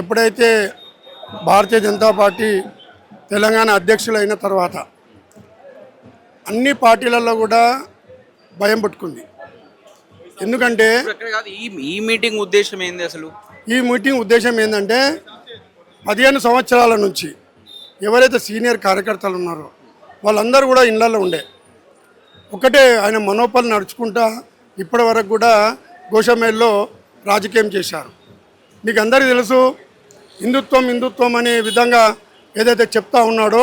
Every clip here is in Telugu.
ఎప్పుడైతే భారతీయ జనతా పార్టీ తెలంగాణ అధ్యక్షులైన తర్వాత అన్ని పార్టీలలో కూడా భయం పట్టుకుంది. ఎందుకంటే ఈ మీటింగ్ ఉద్దేశం ఏంది అసలు? ఈ మీటింగ్ ఉద్దేశం ఏంటంటే 15 సంవత్సరాల నుంచి ఎవరైతే సీనియర్ కార్యకర్తలు ఉన్నారో వాళ్ళందరూ కూడా ఇళ్లలో ఉండే ఒకటే ఆయన మనోపల్ నడుచుకుంటా ఇప్పటి వరకు కూడా గోషమేల్లో రాజకీయం చేశారు. మీకు అందరికీ తెలుసు, హిందుత్వం అనే విధంగా ఏదైతే చెప్తా ఉన్నాడో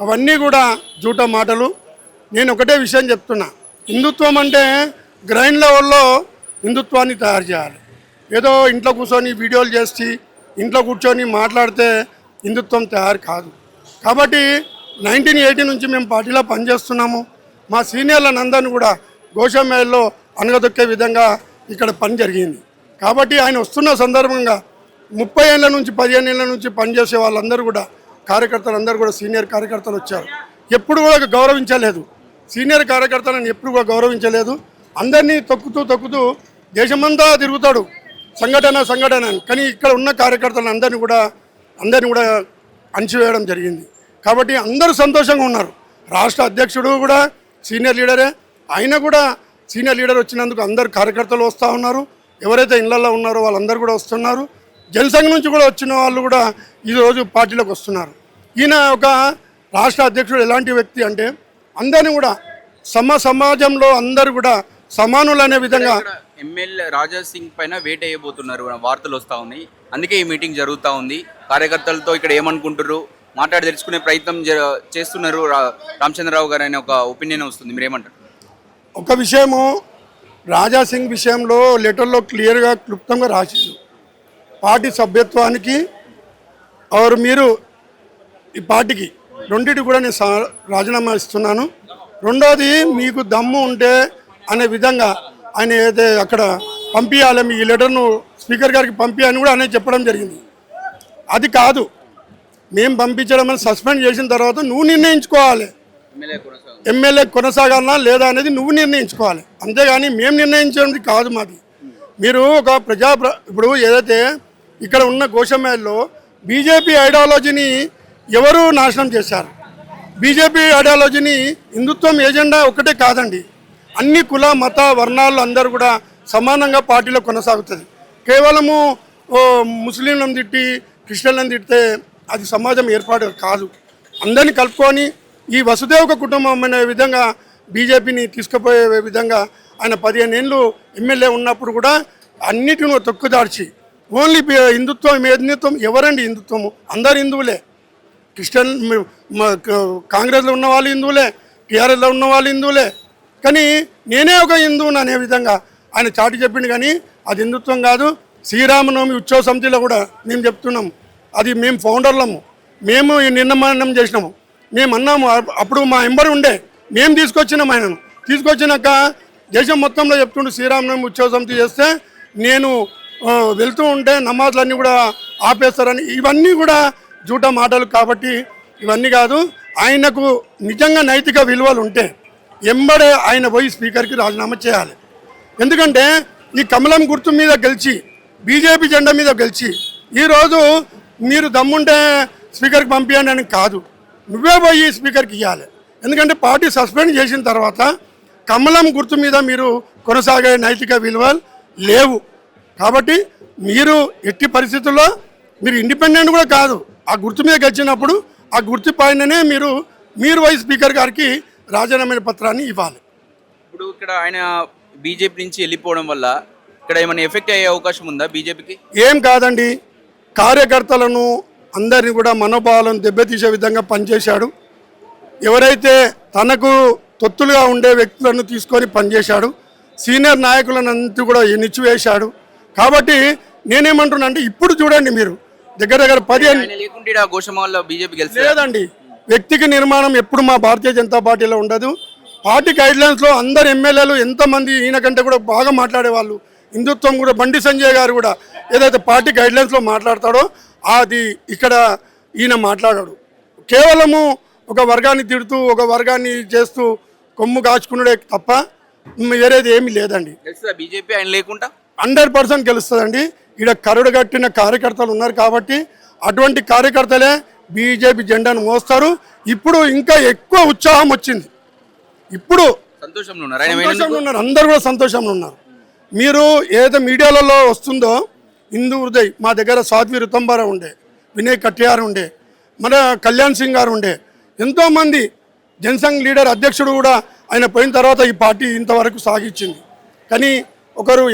అవన్నీ కూడా జూట మాటలు. నేను ఒకటే విషయం చెప్తున్నా, హిందుత్వం అంటే గ్రౌండ్ లెవెల్లో హిందుత్వాన్ని తయారు చేయాలి. ఏదో ఇంట్లో కూర్చొని వీడియోలు చేసి ఇంట్లో కూర్చొని మాట్లాడితే హిందుత్వం తయారు కాదు. కాబట్టి 1980 నుంచి మేము పార్టీలో పనిచేస్తున్నాము. మా సీనియర్లను అందరినీ కూడా గోషమేల్లో అనగదొక్కే విధంగా ఇక్కడ పని జరిగింది. కాబట్టి ఆయన వస్తున్న సందర్భంగా 30 ఏళ్ళ నుంచి 15 ఏళ్ళ నుంచి పనిచేసే వాళ్ళందరూ కూడా కార్యకర్తలు కూడా సీనియర్ కార్యకర్తలు వచ్చారు. ఎప్పుడు కూడా గౌరవించలేదు, సీనియర్ కార్యకర్తలను ఎప్పుడు కూడా గౌరవించలేదు. అందరినీ తొక్కుతూ దేశమంతా తిరుగుతాడు సంఘటన. కానీ ఇక్కడ ఉన్న కార్యకర్తలను అందరినీ కూడా అణచివేయడం జరిగింది. కాబట్టి అందరూ సంతోషంగా ఉన్నారు. రాష్ట్ర అధ్యక్షుడు కూడా సీనియర్ లీడరే, ఆయన కూడా సీనియర్ లీడర్ వచ్చినందుకు అందరు కార్యకర్తలు వస్తూ ఉన్నారు. ఎవరైతే ఇళ్లలో ఉన్నారో వాళ్ళందరూ కూడా వస్తున్నారు. జనసంఘ నుంచి కూడా వచ్చిన వాళ్ళు కూడా ఈరోజు పార్టీలోకి వస్తున్నారు. ఈయన ఒక రాష్ట్ర అధ్యక్షుడు ఎలాంటి వ్యక్తి అంటే అందరినీ కూడా సమాజంలో అందరూ కూడా సమానులు అనే విధంగా. ఎమ్మెల్యే రాజా సింగ్ పైన వేట్ అయ్యబోతున్నారు వార్తలు వస్తూ ఉన్నాయి. అందుకే ఈ మీటింగ్ జరుగుతూ ఉంది. కార్యకర్తలతో ఇక్కడ ఏమనుకుంటారు మాట్లాడి తెలుసుకునే ప్రయత్నం చేస్తున్నారు రామచంద్రరావు గారు అనే ఒక ఒపీనియన్ వస్తుంది. మీరేమంటారు? ఒక విషయము, రాజా సింగ్ విషయంలో లెటర్లో క్లియర్గా క్లుప్తంగా రాసింది, పార్టీ సభ్యత్వానికి మీరు ఈ పార్టీకి రెండింటి కూడా నేను రాజీనామా ఇస్తున్నాను. రెండోది మీకు దమ్ము ఉంటే అనే విధంగా ఆయన ఏదైతే అక్కడ పంపించాలి, మీ ఈ లెటర్ను స్పీకర్ గారికి పంపించాలని కూడా ఆయన చెప్పడం జరిగింది. అది కాదు, మేము పంపించడం అని సస్పెండ్ చేసిన తర్వాత నువ్వు నిర్ణయించుకోవాలి, ఎమ్మెల్యే కొనసాగాలనా లేదా అనేది నువ్వు నిర్ణయించుకోవాలి. అంతేగాని మేము నిర్ణయించేది కాదు మాది. మీరు ఒక ఇప్పుడు ఏదైతే ఇక్కడ ఉన్న గోషమేల్లో బీజేపీ ఐడియాలజీని ఎవరు నాశనం చేశారు? బీజేపీ ఐడియాలజీని హిందుత్వం ఏజెండా ఒకటే కాదండి, అన్ని కుల మత వర్ణాలు అందరూ కూడా సమానంగా పార్టీలో కొనసాగుతుంది. కేవలము ముస్లింలను తిట్టి క్రిస్టియన్లను తిడితే అది సమాజం ఏర్పాటు కాదు. అందరినీ కలుపుకొని ఈ వసుదేవ కుటుంబం అనే విధంగా బీజేపీని తీసుకుపోయే విధంగా ఆయన 15 ఏళ్ళు ఎమ్మెల్యే ఉన్నప్పుడు కూడా అన్నిటిని తొక్కుదార్చి ఓన్లీ హిందుత్వం ఎవరండి హిందుత్వము? అందరు హిందువులే. క్రిస్టియన్ కాంగ్రెస్లో ఉన్న వాళ్ళు హిందువులే, టీఆర్ఎస్లో ఉన్న వాళ్ళు హిందువులే. కానీ నేనే ఒక హిందువుని అనే విధంగా ఆయన చాటి చెప్పిండు. కానీ అది హిందుత్వం కాదు. శ్రీరామనవమి ఉత్సవ సమితిలో కూడా మేము చెప్తున్నాము, అది మేము ఫౌండర్లము, మేము ఈ నిర్ణయం చేసినాము. మేము అన్నాము, అప్పుడు మా ఎంబర్ ఉండే, మేము తీసుకొచ్చినాం. ఆయనను తీసుకొచ్చినాక దేశం మొత్తంలో చెప్తుండే శ్రీరామనవమి ఉత్సవ సమితి చేస్తే నేను వెళ్తూ ఉంటే నమాజులన్నీ కూడా ఆపేస్తారని. ఇవన్నీ కూడా జూట మాటలు. కాబట్టి ఇవన్నీ కాదు. ఆయనకు నిజంగా నైతిక విలువలు ఉంటే ఎంబడే ఆయన పోయి స్పీకర్కి రాజీనామా చేయాలి. ఎందుకంటే ఈ కమలం గుర్తు మీద గెలిచి బీజేపీ జెండా మీద గెలిచి ఈరోజు మీరు దమ్ముంటే స్పీకర్కి పంపించండి అని కాదు, నువ్వే పోయి స్పీకర్కి ఇవ్వాలి. ఎందుకంటే పార్టీ సస్పెండ్ చేసిన తర్వాత కమలం గుర్తు మీద మీరు కొనసాగే నైతిక విలువలు లేవు. కాబట్టి మీరు ఎట్టి పరిస్థితుల్లో మీరు ఇండిపెండెంట్ కూడా కాదు, ఆ గుర్తు మీద గెలిచినప్పుడు ఆ గుర్తు పైననే మీరు పోయి స్పీకర్ గారికి రాజీనామా పత్రాన్ని ఇవ్వాలి. ఇప్పుడు ఇక్కడ ఆయన బీజేపీ నుంచి వెళ్ళిపోవడం వల్ల ఇక్కడ ఏమైనా ఎఫెక్ట్ అయ్యే అవకాశం ఉందా బీజేపీకి? ఏం కాదండి, కార్యకర్తలను అందరినీ కూడా మనోభావాలను దెబ్బతీసే విధంగా పనిచేశాడు. ఎవరైతే తనకు తొత్తులుగా ఉండే వ్యక్తులను తీసుకొని పనిచేశాడు, సీనియర్ నాయకులనంతా కూడా నిచ్చివేశాడు. కాబట్టి నేనేమంటున్నా అంటే ఇప్పుడు చూడండి, మీరు దగ్గర 15 లేదండి. వ్యక్తికి నిర్మాణం ఎప్పుడు మా భారతీయ జనతా పార్టీలో ఉండదు. పార్టీ గైడ్లైన్స్లో అందరు ఎమ్మెల్యేలు ఎంతమంది ఈయన కంటే కూడా బాగా మాట్లాడేవాళ్ళు. హిందుత్వం కూడా బండి సంజయ్ గారు కూడా ఏదైతే పార్టీ గైడ్లైన్స్లో మాట్లాడతాడో అది ఇక్కడ ఈయన మాట్లాడాడు. కేవలము ఒక వర్గాన్ని తిడుతూ ఒక వర్గాన్ని చేస్తూ కొమ్ము కాచుకున్నాడే తప్ప వేరేది ఏమీ లేదండి. బీజేపీ ఆయన లేకుండా 100% గెలుస్తుందండి. ఈడ కరుడుగట్టిన కార్యకర్తలు ఉన్నారు కాబట్టి అటువంటి కార్యకర్తలే బీజేపీ జెండాను మోస్తారు. ఇప్పుడు ఇంకా ఎక్కువ ఉత్సాహం వచ్చింది. ఇప్పుడు సంతోషంలో ఉన్నారు ఆయన సంతోషంలో ఉన్నారు, అందరు కూడా సంతోషంలో ఉన్నారు. మీరు ఏదైతే మీడియాలలో వస్తుందో హిందూ హృదయ్, మా దగ్గర సాధ్వి రుతంబారా ఉండే, వినయ్ కట్యార్ ఉండే, మన కళ్యాణ్ సింగ్ గారు ఉండే, ఎంతోమంది జనసంఘ్ లీడర్ అధ్యక్షుడు కూడా ఆయన పోయిన తర్వాత ఈ పార్టీ ఇంతవరకు సాగించింది. కానీ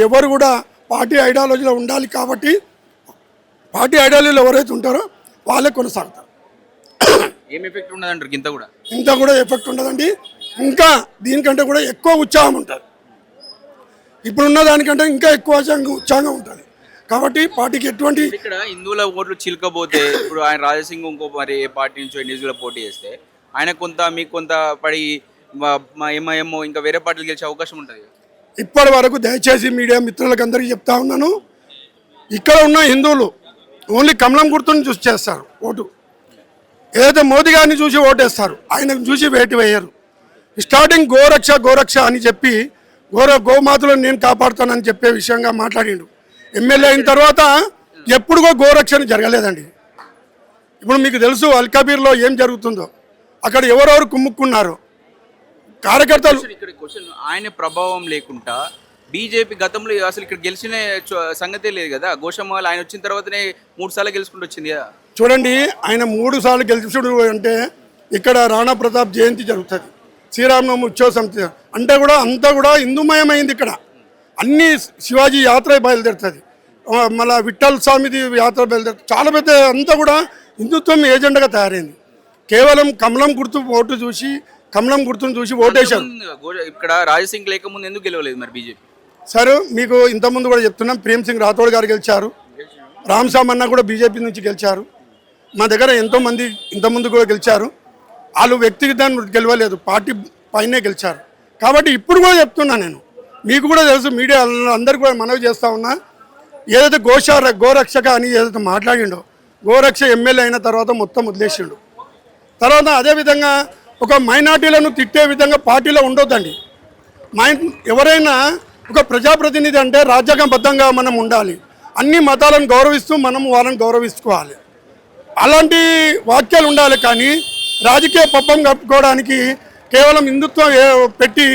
ఎవరు కూడా పార్టీ ఐడియాలజీలో ఉండాలి కాబట్టి పార్టీ ఐడియాలజీలో ఎవరైతే ఉంటారో వాళ్ళే కొనసాగుతారు. ఏం ఎఫెక్ట్ ఉండదంటారు ఇంత కూడా ఎఫెక్ట్ ఉండదండి. ఇంకా దీనికంటే కూడా ఎక్కువ ఉత్సాహం ఉంటుంది. ఇప్పుడున్న దానికంటే ఇంకా ఎక్కువ ఉత్సాహంగా ఉంటుంది. కాబట్టి పార్టీకి ఎటువంటి ఇక్కడ హిందువుల ఓట్లు చిలకపోతే ఇప్పుడు ఆయన రాజసింగ్ ఇంకో మరి ఏ పార్టీ నుంచో ఇండివిజువల్ పోటీ చేస్తే ఆయన కొంత మీకు కొంత పడి మా ఎంఐఎం ఇంకా వేరే పార్టీలు గెలిచే అవకాశం ఉంటుంది. ఇప్పటి వరకు దయచేసి మీడియా మిత్రులకు అందరికీ చెప్తా ఉన్నాను, ఇక్కడ ఉన్న హిందువులు ఓన్లీ కమలం గుర్తుని చూసి చేస్తారు ఓటు. ఏదైతే మోదీ గారిని చూసి ఓటేస్తారు, ఆయనకు చూసి వేటు వేయరు. స్టార్టింగ్ గోరక్ష అని చెప్పి గోమాతలను నేను కాపాడుతానని చెప్పే విషయంగా మాట్లాడిండు. ఎమ్మెల్యే అయిన తర్వాత ఎప్పుడుగో గోరక్షణ జరగలేదండి. ఇప్పుడు మీకు తెలుసు అల్కబీర్లో ఏం జరుగుతుందో, అక్కడ ఎవరెవరు కుమ్ముక్కున్నారు కార్యకర్తలు. ఇక్కడ క్వశ్చన్, ఆయన ప్రభావం లేకుండా బీజేపీ గతంలో అసలు ఇక్కడ గెలిచిన సంగతే లేదు కదా. గోషమ్మాల్ ఆయన వచ్చిన తర్వాతనే 3 సార్లు గెలుచుకుంటూ వచ్చింది కదా. చూడండి, ఆయన 3 సార్లు గెలుచుడు అంటే ఇక్కడ రాణా ప్రతాప్ జయంతి జరుగుతుంది, శ్రీరామనవమి ఉత్సవ సమితి అంటే కూడా అంతా కూడా హిందూమయమైంది. ఇక్కడ అన్ని శివాజీ యాత్ర బయలుదేరుతుంది, మళ్ళీ విఠల్ స్వామిది యాత్ర బయలుదేరుతుంది. చాలా పెద్ద అంతా కూడా హిందుత్వం ఏజెండాగా తయారైంది. కేవలం కమలం గుర్తును చూసి ఓటేశారు. ఇక్కడ రాజసింగ్ లేకముందు ఎందుకు గెలవలేదు మరి బీజేపీ? సరే, మీకు ఇంతకుముందు కూడా చెప్తున్నాం, ప్రేమ్ సింగ్ రాథోడ్ గారు గెలిచారు, రామ్ సామన్న కూడా బీజేపీ నుంచి గెలిచారు. మా దగ్గర ఎంతోమంది ఇంతకుముందు కూడా గెలిచారు. వాళ్ళు వ్యక్తిగతంగా గెలవలేదు, పార్టీ పైనే గెలిచారు. కాబట్టి ఇప్పుడు కూడా చెప్తున్నా, నేను మీకు కూడా తెలుసు, మీడియా అందరికీ కూడా మనవి చేస్తూ ఉన్నా, ఏదైతే గోరక్షక అని ఏదైతే మాట్లాడిండో, గోరక్ష ఎమ్మెల్యే అయిన తర్వాత మొత్తం వదిలేసిండు. తర్వాత అదేవిధంగా ఒక మైనార్టీలను తిట్టే విధంగా పార్టీలో ఉండొద్దండి. ఎవరైనా ఒక ప్రజాప్రతినిధి అంటే రాజ్యాంగబద్ధంగా మనం ఉండాలి, అన్ని మతాలను గౌరవిస్తూ మనం వాళ్ళని గౌరవించుకోవాలి. అలాంటి వాక్యాలు ఉండాలి. కానీ రాజకీయ పప్పం కప్పుకోవడానికి కేవలం హిందుత్వం పెట్టి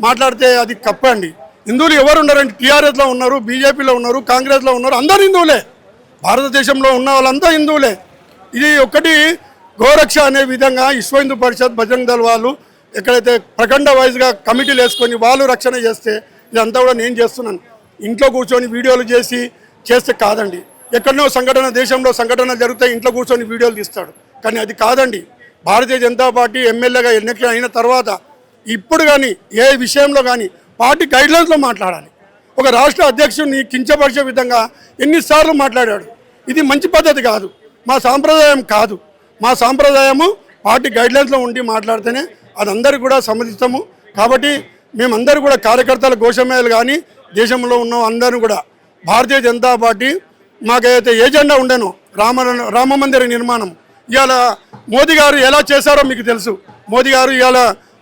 మాట్లాడితే అది కప్పండి. హిందువులు ఎవరు ఉన్నారంటే టీఆర్ఎస్లో ఉన్నారు, బీజేపీలో ఉన్నారు, కాంగ్రెస్లో ఉన్నారు, అందరు హిందువులే. భారతదేశంలో ఉన్న వాళ్ళంతా హిందువులే. ఇది ఒకటి గోరక్ష అనే విధంగా విశ్వ హిందూ పరిషత్, బజరంగ్ దళ్ వాళ్ళు ఎక్కడైతే ప్రఖండ వైజ్గా కమిటీలు వేసుకొని వాళ్ళు రక్షణ చేస్తే ఇదంతా కూడా నేను చేస్తున్నాను. ఇంట్లో కూర్చొని వీడియోలు చేస్తే కాదండి. ఎక్కడనో దేశంలో సంఘటన జరిగితే ఇంట్లో కూర్చొని వీడియోలు తీస్తాడు, కానీ అది కాదండి. భారతీయ జనతా పార్టీ ఎమ్మెల్యేగా ఎన్నిక అయిన తర్వాత ఇప్పుడు కానీ ఏ విషయంలో కానీ పార్టీ గైడ్లైన్స్లో మాట్లాడాలి. ఒక రాష్ట్ర అధ్యక్షుడిని కించపరిచే విధంగా ఎన్నిసార్లు మాట్లాడాడు. ఇది మంచి పద్ధతి కాదు, మా సాంప్రదాయం కాదు. మా సాంప్రదాయము పార్టీ గైడ్లైన్స్లో ఉండి మాట్లాడితేనే అది అందరికీ కూడా సమ్మతిస్తాము. కాబట్టి మేమందరూ కూడా కార్యకర్తల గోషమేలు కానీ దేశంలో ఉన్న అందరూ కూడా భారతీయ జనతా పార్టీ మాకైతే ఏజెండా ఉండేనో రామ మందిర నిర్మాణం, ఇవాళ మోదీ గారు ఎలా చేశారో మీకు తెలుసు. మోదీ గారు ఇవాళ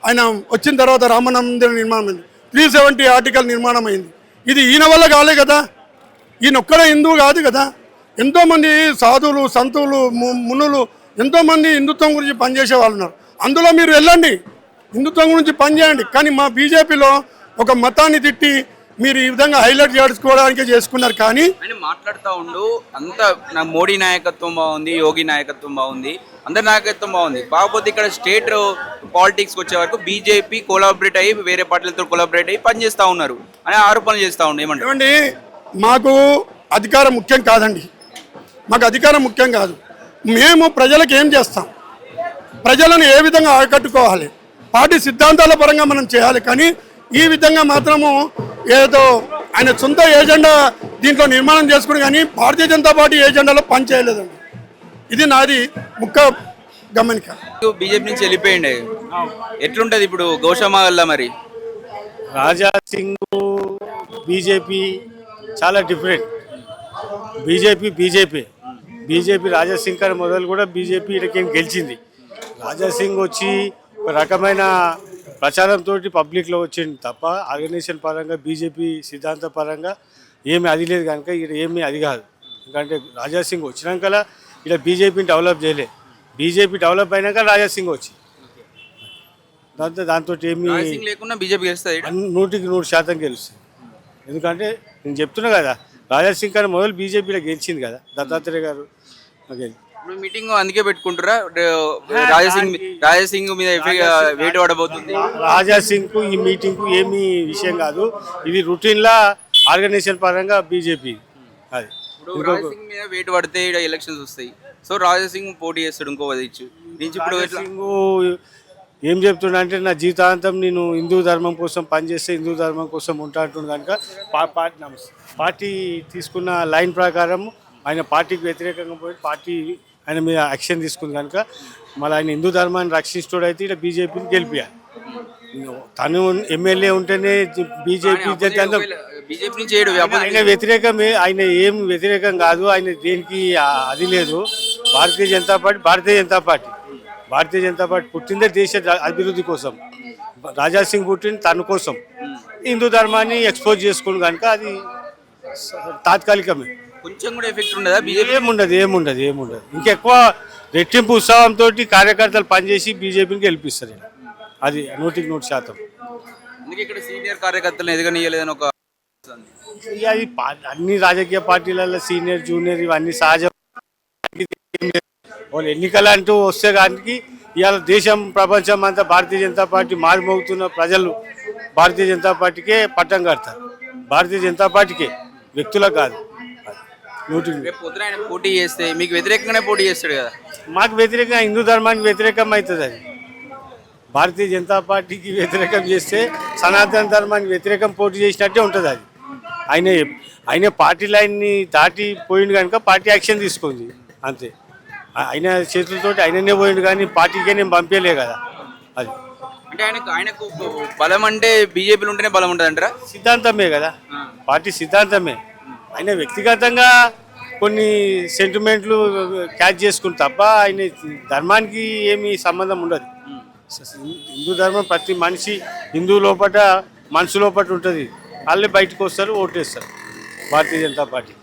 ఆయన వచ్చిన తర్వాత రామ మందిర నిర్మాణం అయింది, 370 ఆర్టికల్ నిర్మాణం అయింది. ఇది ఈయన వల్ల కాలే కదా, ఈయన ఒక్కడే హిందువు కాదు కదా. ఎంతోమంది సాధువులు, సంతువులు, మునులు ఎంతోమంది హిందుత్వం గురించి పనిచేసే వాళ్ళు ఉన్నారు. అందులో మీరు వెళ్ళండి, హిందుత్వం గురించి పనిచేయండి. కానీ మా బీజేపీలో ఒక మతాన్ని తిట్టి మీరు ఈ విధంగా హైలైట్ చేసుకోవడానికే చేసుకున్నారు. కానీ ఆయన మాట్లాడుతూ ఉండు అంతా మోడీ నాయకత్వం బాగుంది, యోగి నాయకత్వం బాగుంది, అందరి నాయకత్వం బాగుంది. కాకపోతే ఇక్కడ స్టేట్ పాలిటిక్స్కి వచ్చే వరకు బీజేపీ కొలాబరేట్ అయ్యి వేరే పార్టీలతో కొలాబరేట్ అయ్యి పనిచేస్తూ ఉన్నారు అనే ఆరోపణలు చేస్తూ ఉండే. ఏమండి, మాకు అధికారం ముఖ్యం కాదండి, మాకు అధికారం ముఖ్యం కాదు. మేము ప్రజలకు ఏం చేస్తాం, ప్రజలను ఏ విధంగా ఆకట్టుకోవాలి, పార్టీ సిద్ధాంతాల పరంగా మనం చేయాలి. కానీ ఈ విధంగా మాత్రము ఏదో ఆయన సొంత ఏజెండా దీంట్లో నిర్మాణం చేసుకుని కానీ భారతీయ జనతా పార్టీ ఏజెండాలో పని చేయలేదండి. ఇది నాది ముఖ్య గమనిక. బీజేపీ నుంచి వెళ్ళిపోయింది, ఎట్లుంటది ఇప్పుడు గౌషమ్మ వల్ల? మరి రాజా సింగ్ బీజేపీ చాలా డిఫరెంట్. బీజేపీ రాజా సింగ్ గారి మొదలు కూడా బీజేపీ ఇక్కడికి గెలిచింది. రాజా సింగ్ వచ్చి ఒక రకమైన ప్రచారంతో పబ్లిక్లో వచ్చింది తప్ప ఆర్గనైజేషన్ పరంగా బీజేపీ సిద్ధాంత పరంగా ఏమి అది లేదు కనుక ఇక్కడ ఏమి అది కాదు. ఎందుకంటే రాజాసింగ్ వచ్చినాక ఇక్కడ బీజేపీని డెవలప్ చేయలే. బీజేపీ డెవలప్ అయినాక రాజాసింగ్ వచ్చి దాంతో ఏమి రాజసింగ్ లేకుండా బీజేపీ గెలుస్తుంది ఈడ? 100% గెలుస్తుంది. ఎందుకంటే నేను చెప్తున్నా కదా, రాజాసింగ్ కానీ మొదలు బీజేపీలో గెలిచింది కదా దత్తాత్రేయ గారు. ఇప్పుడు మీటింగ్ అందుకే పెట్టుకుంటారా? రాజాసింగ్ మీద వేటు పడబోతుంది. రాజాసింగ్కు ఈ మీటింగ్కు ఏమీ విషయం కాదు. ఇది రొటీన్లా ఆర్గనైజేషన్ పరంగా బీజేపీ అది. ఇప్పుడు రాజాసింగ్ మీద వేటు పడితే ఈడ ఎలక్షన్స్ వస్తాయి. సో రాజాసింగ్ పోటీ చేస్తాడు ఇంకో వదిచ్చు నుంచి. ఇప్పుడు ఎట్లా? రాజాసింగ్ ఏం చెప్తున్నా అంటే నా జీవితాంతం నేను హిందూ ధర్మం కోసం పనిచేస్తే హిందూ ధర్మం కోసం ఉంటా అంటున్నాను కనుక పార్టీ తీసుకున్న లైన్ ప్రకారం ఆయన పార్టీకి వ్యతిరేకంగా పోయి పార్టీ ఆయన మీద యాక్షన్ తీసుకుంది కనుక మళ్ళీ ఆయన హిందూ ధర్మాన్ని రక్షించడం అయితే ఇక్కడ బీజేపీని గెలిపియాలి. తను ఎమ్మెల్యే ఉంటేనే బీజేపీ బీజేపీ నుంచి చేయడు. ఆయన వ్యతిరేకమే, ఆయన ఏం వ్యతిరేకం కాదు. ఆయన దేనికి అది లేదు. భారతీయ జనతా పార్టీ పుట్టిందే దేశ అభివృద్ధి కోసం. రాజాసింగ్ పుట్టింది తన కోసం. హిందూ ధర్మాన్ని ఎక్స్పోజ్ చేసుకుని కనుక అది తాత్కాలికమే. కొంచెం కూడా ఎఫెక్ట్ ఉండదా? ఏముండదు. ఇంకెక్కువ రెట్టింపు ఉత్సాహంతో కార్యకర్తలు పనిచేసి బీజేపీని గెలిపిస్తారు. అది 100%. అందుకే ఇక్కడ సీనియర్ కార్యకర్తలను ఎదగనీయలేదని ఒక అది అన్ని రాజకీయ పార్టీలలో సీనియర్ జూనియర్ ఇవన్నీ సహజం. వాళ్ళు ఎన్నికలు అంటూ వస్తే కానీ ఇవాళ దేశం ప్రపంచం అంతా భారతీయ జనతా పార్టీ మారుమోగుతున్న ప్రజలు భారతీయ జనతా పార్టీకే పట్టం కడతారు. భారతీయ జనతా పార్టీకే, వ్యక్తులకు కాదు. రేపు పొద్దున ఆయన పోటీ చేస్తే మీకు వ్యతిరేకంగానే పోటీ చేస్తాడు కదా? మాకు వ్యతిరేకంగా హిందూ ధర్మానికి వ్యతిరేకం అవుతుంది. అది భారతీయ జనతా పార్టీకి వ్యతిరేకం చేస్తే సనాతన ధర్మానికి వ్యతిరేకం పోటీ చేసినట్టే ఉంటుంది. అది ఆయన పార్టీ లైన్ని దాటి పోయింది కనుక పార్టీ యాక్షన్ తీసుకుంది అంతే. ఆయన చేతులతో ఆయననే పోయిండు కానీ పార్టీకే నేను పంపించలే కదా. అది అంటే ఆయనకు బలం అంటే బీజేపీలో ఉంటేనే బలం ఉంటుంది అంటారా? సిద్ధాంతమే కదా, పార్టీ సిద్ధాంతమే. ఆయన వ్యక్తిగతంగా కొన్ని సెంటిమెంట్లు క్యాచ్ చేసుకుని తప్ప ఆయన ధర్మానికి ఏమీ సంబంధం ఉండదు. హిందూ ధర్మం ప్రతి మనిషి హిందూ లోపల మనసు లోపల ఉంటుంది. వాళ్ళే బయటకు వస్తారు, ఓటేస్తారు భారతీయ జనతా పార్టీ.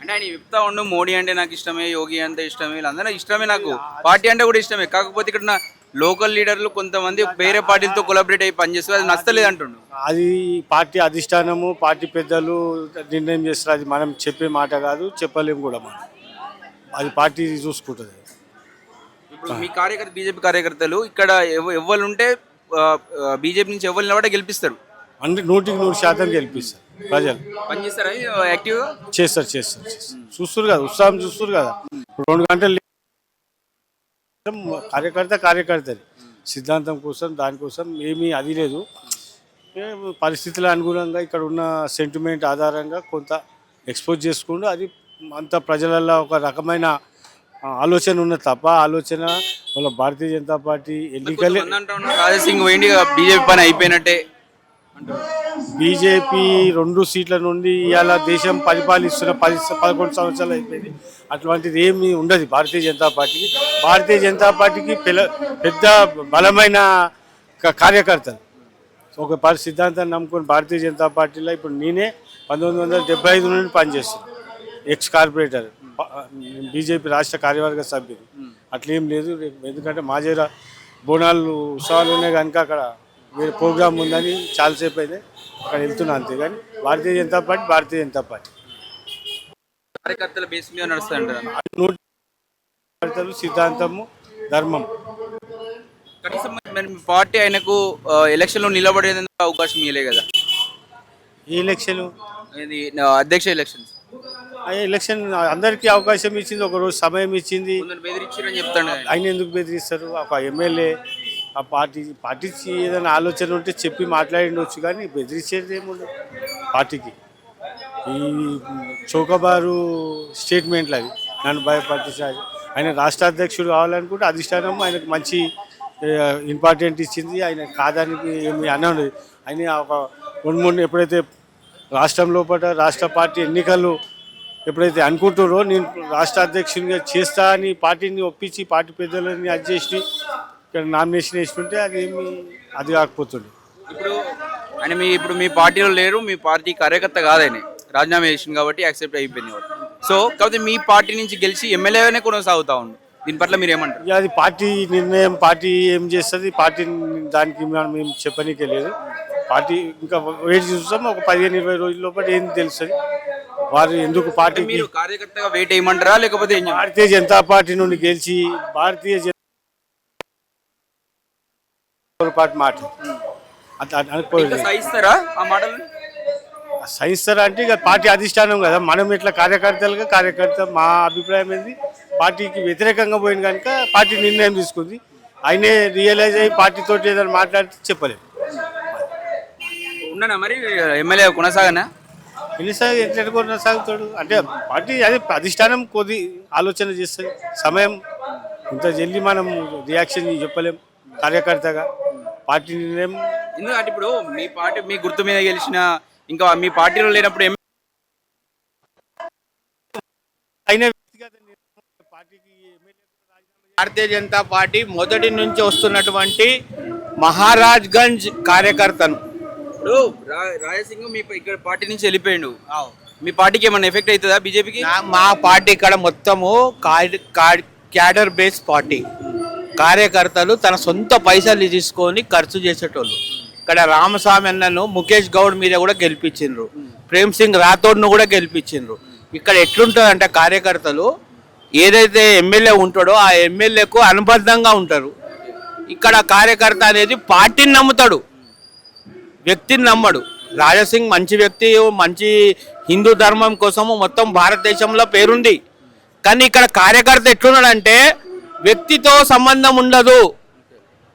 అంటే ఆయన చెప్తా ఉండు మోడీ అంటే నాకు ఇష్టమే, యోగి అంటే ఇష్టమే, వీళ్ళందరూ ఇష్టమే, నాకు పార్టీ అంటే కూడా ఇష్టమే. కాకపోతే ఇక్కడ నా లోకల్ లీడర్లు కొంతమంది వేరే పార్టీలతో కొలాబరేట్ అయ్యి పనిచేస్తారు, అది నచ్చలేదు అంటుండు. అది పార్టీ అధిష్టానము, పార్టీ పెద్దలు నిర్ణయం చేస్తారు. అది మనం చెప్పే మాట కాదు, చెప్పలేము కూడా మనం. అది పార్టీ చూసుకుంటుంది. ఇప్పుడు మీ బీజేపీ కార్యకర్తలు ఇక్కడ ఎవరు ఉంటే బీజేపీ నుంచి ఎవరు నిలబడే గెలిపిస్తారు? 100% గెలిపిస్తారు. ప్రజలు పనిచేస్తారా యాక్టివ్గా? చేస్తారు. చూస్తారు కదా, ఉత్సాహం చూస్తారు కదా. 2 గంటలు కార్యకర్తది సిద్ధాంతం కోసం, దానికోసం ఏమీ అది లేదు. పరిస్థితుల అనుగుణంగా ఇక్కడ ఉన్న సెంటిమెంట్ ఆధారంగా కొంత ఎక్స్పోజ్ చేసుకుంటూ అది అంత ప్రజలలో ఒక రకమైన ఆలోచన ఉన్నది తప్ప ఆలోచన వాళ్ళ భారతీయ జనతా పార్టీ ఎన్నికలే. రాజాసింగ్ బీజేపీ పని అయిపోయినట్టే. బీజేపీ 2 సీట్ల నుండి ఇవాళ దేశం పరిపాలిస్తున్న 11 సంవత్సరాలు అయిపోయింది. అటువంటిది ఏమీ ఉండదు భారతీయ జనతా పార్టీకి. భారతీయ జనతా పార్టీకి పెద్ద బలమైన కార్యకర్తలు ఒక సిద్ధాంతాన్ని నమ్ముకొని భారతీయ జనతా పార్టీలో ఇప్పుడు నేనే 1975 నుండి పనిచేస్తున్నాను. ఎక్స్ కార్పొరేటర్, బీజేపీ రాష్ట్ర కార్యవర్గ సభ్యులు. అట్లేం లేదు. ఎందుకంటే మాజేరా బోనాలు ఉత్సవాలు ఉన్నాయి కనుక అక్కడ వేరే ప్రోగ్రామ్ ఉందని చాలాసేపు అయితే అక్కడ వెళ్తున్నా. అంతేగాని భారతీయ జనతా పార్టీ కార్యకర్తల బేస్ మీద నడుస్తాయంటారు. సిద్ధాంతము, ధర్మం. కనీసం పార్టీ ఆయనకు ఎలక్షన్లో నిలబడేందుకు అవకాశం ఇవ్వలే కదా? ఈ ఎలక్షన్ అధ్యక్ష ఎలక్షన్ అందరికీ అవకాశం ఇచ్చింది, ఒకరోజు సమయం ఇచ్చింది. బెదిరించారని చెప్తాను. ఆయన ఎందుకు బెదిరిస్తారు? ఒక ఎమ్మెల్యే ఆ పార్టీ ఏదైనా ఆలోచన ఉంటే చెప్పి మాట్లాడిండొచ్చు కానీ బెదిరించేది ఏముండదు పార్టీకి. ఈ చౌకబారు స్టేట్మెంట్లు అవి నన్ను భయపట్టించాలి. ఆయన రాష్ట్ర అధ్యక్షుడు కావాలనుకుంటే అధిష్టానం ఆయనకు మంచి ఇంపార్టెంట్ ఇచ్చింది. ఆయన కాదానికి ఏమి అన్నది. ఆయన ఒక 2-3 ఎప్పుడైతే రాష్ట్రం లోపల రాష్ట్ర పార్టీ ఎన్నికలు ఎప్పుడైతే అనుకుంటారో నేను రాష్ట్ర అధ్యక్షునిగా చేస్తా అని పార్టీని ఒప్పించి పార్టీ పెద్దలని అది చేసి ఇక్కడ నామినేషన్ వేసుకుంటే అది కాకపోతుండే. ఇప్పుడు ఆయన ఇప్పుడు మీ పార్టీలో లేరు, మీ పార్టీ కార్యకర్త కాదని రాజీనామా చేసింది కాబట్టి యాక్సెప్ట్ అయిపోయింది కాబట్టి. సో కాకపోతే మీ పార్టీ నుంచి గెలిచి ఎమ్మెల్యేగానే కొనసాగుతా ఉండు. దీని పట్ల మీరు ఏమంటారు? ఇక అది పార్టీ నిర్ణయం, పార్టీ ఏం చేస్తుంది, పార్టీ దానికి మనం ఏం చెప్పనీకే లేదు. పార్టీ ఇంకా వెయిట్ చూస్తాం, ఒక 15-20 రోజుల లోపల ఏం తెలుస్తుంది వారు ఎందుకు పార్టీ. మీరు కార్యకర్తగా వెయిట్ చేయమంటారా లేకపోతే ఏం చేయాలి? భారతీయ జనతా పార్టీ నుండి గెలిచి భారతీయ జనతా పార్టీ మాట అట్లా అనుకోలేదు. సహిస్తారా ఆ మాటలు? సహిస్తారా అంటే ఇక పార్టీ అధిష్టానం కదా, మనం ఇట్లా కార్యకర్తలుగా కార్యకర్త మా అభిప్రాయం ఏంది, పార్టీకి వ్యతిరేకంగా పోయింది కనుక పార్టీ నిర్ణయం తీసుకుంది. ఆయనే రియలైజ్ అయ్యి పార్టీతో ఏదైనా మాట్లాడితే చెప్పలేదు. ఉన్నానా మరి ఎమ్మెల్యే కొనసాగనా? ఎన్నిసార్లు ఎట్లా కొనసాగుతాడు అంటే పార్టీ అదే అధిష్టానం కొద్ది ఆలోచన చేస్తుంది. సమయం ఇంత జల్దీ మనం రియాక్షన్ చెప్పలేం కార్యకర్తగా. పార్టీ నిర్ణయం ఎందుకంటే ఇప్పుడు మీ పార్టీ మీ గుర్తు మీద గెలిచిన ఇంకా మీ పార్టీలో లేనప్పుడు అయిన వ్యక్తిగత పార్టీకి భారతీయ జనతా పార్టీ మొదటి నుంచి వస్తున్నటువంటి మహారాజ్గంజ్ కార్యకర్తను. ఇప్పుడు రాజసింగ్ మీ ఇక్కడ పార్టీ నుంచి వెళ్ళిపోయిండు, మీ పార్టీకి ఏమన్నా ఎఫెక్ట్ అవుతుందా బీజేపీకి? మా పార్టీ ఇక్కడ మొత్తము క్యాడర్ బేస్ పార్టీ. కార్యకర్తలు తన సొంత పైసలు తీసుకొని ఖర్చు చేసేటోళ్ళు. ఇక్కడ రామస్వామి అన్నను ముఖేష్ గౌడ్ మీద కూడా గెలిపించిండ్రు, ప్రేమ్ సింగ్ రాథోడ్ను కూడా గెలిపించిండ్రు. ఇక్కడ ఎట్లుంటుంది అంటే కార్యకర్తలు ఏదైతే ఎమ్మెల్యే ఉంటాడో ఆ ఎమ్మెల్యేకు అనుబద్ధంగా ఉంటారు. ఇక్కడ కార్యకర్త అనేది పార్టీని నమ్ముతాడు, వ్యక్తిని నమ్మడు. రాజాసింగ్ మంచి వ్యక్తి, మంచి హిందూ ధర్మం కోసము మొత్తం భారతదేశంలో పేరుంది. కానీ ఇక్కడ కార్యకర్త ఎట్లున్నాడంటే వ్యక్తితో సంబంధం ఉండదు,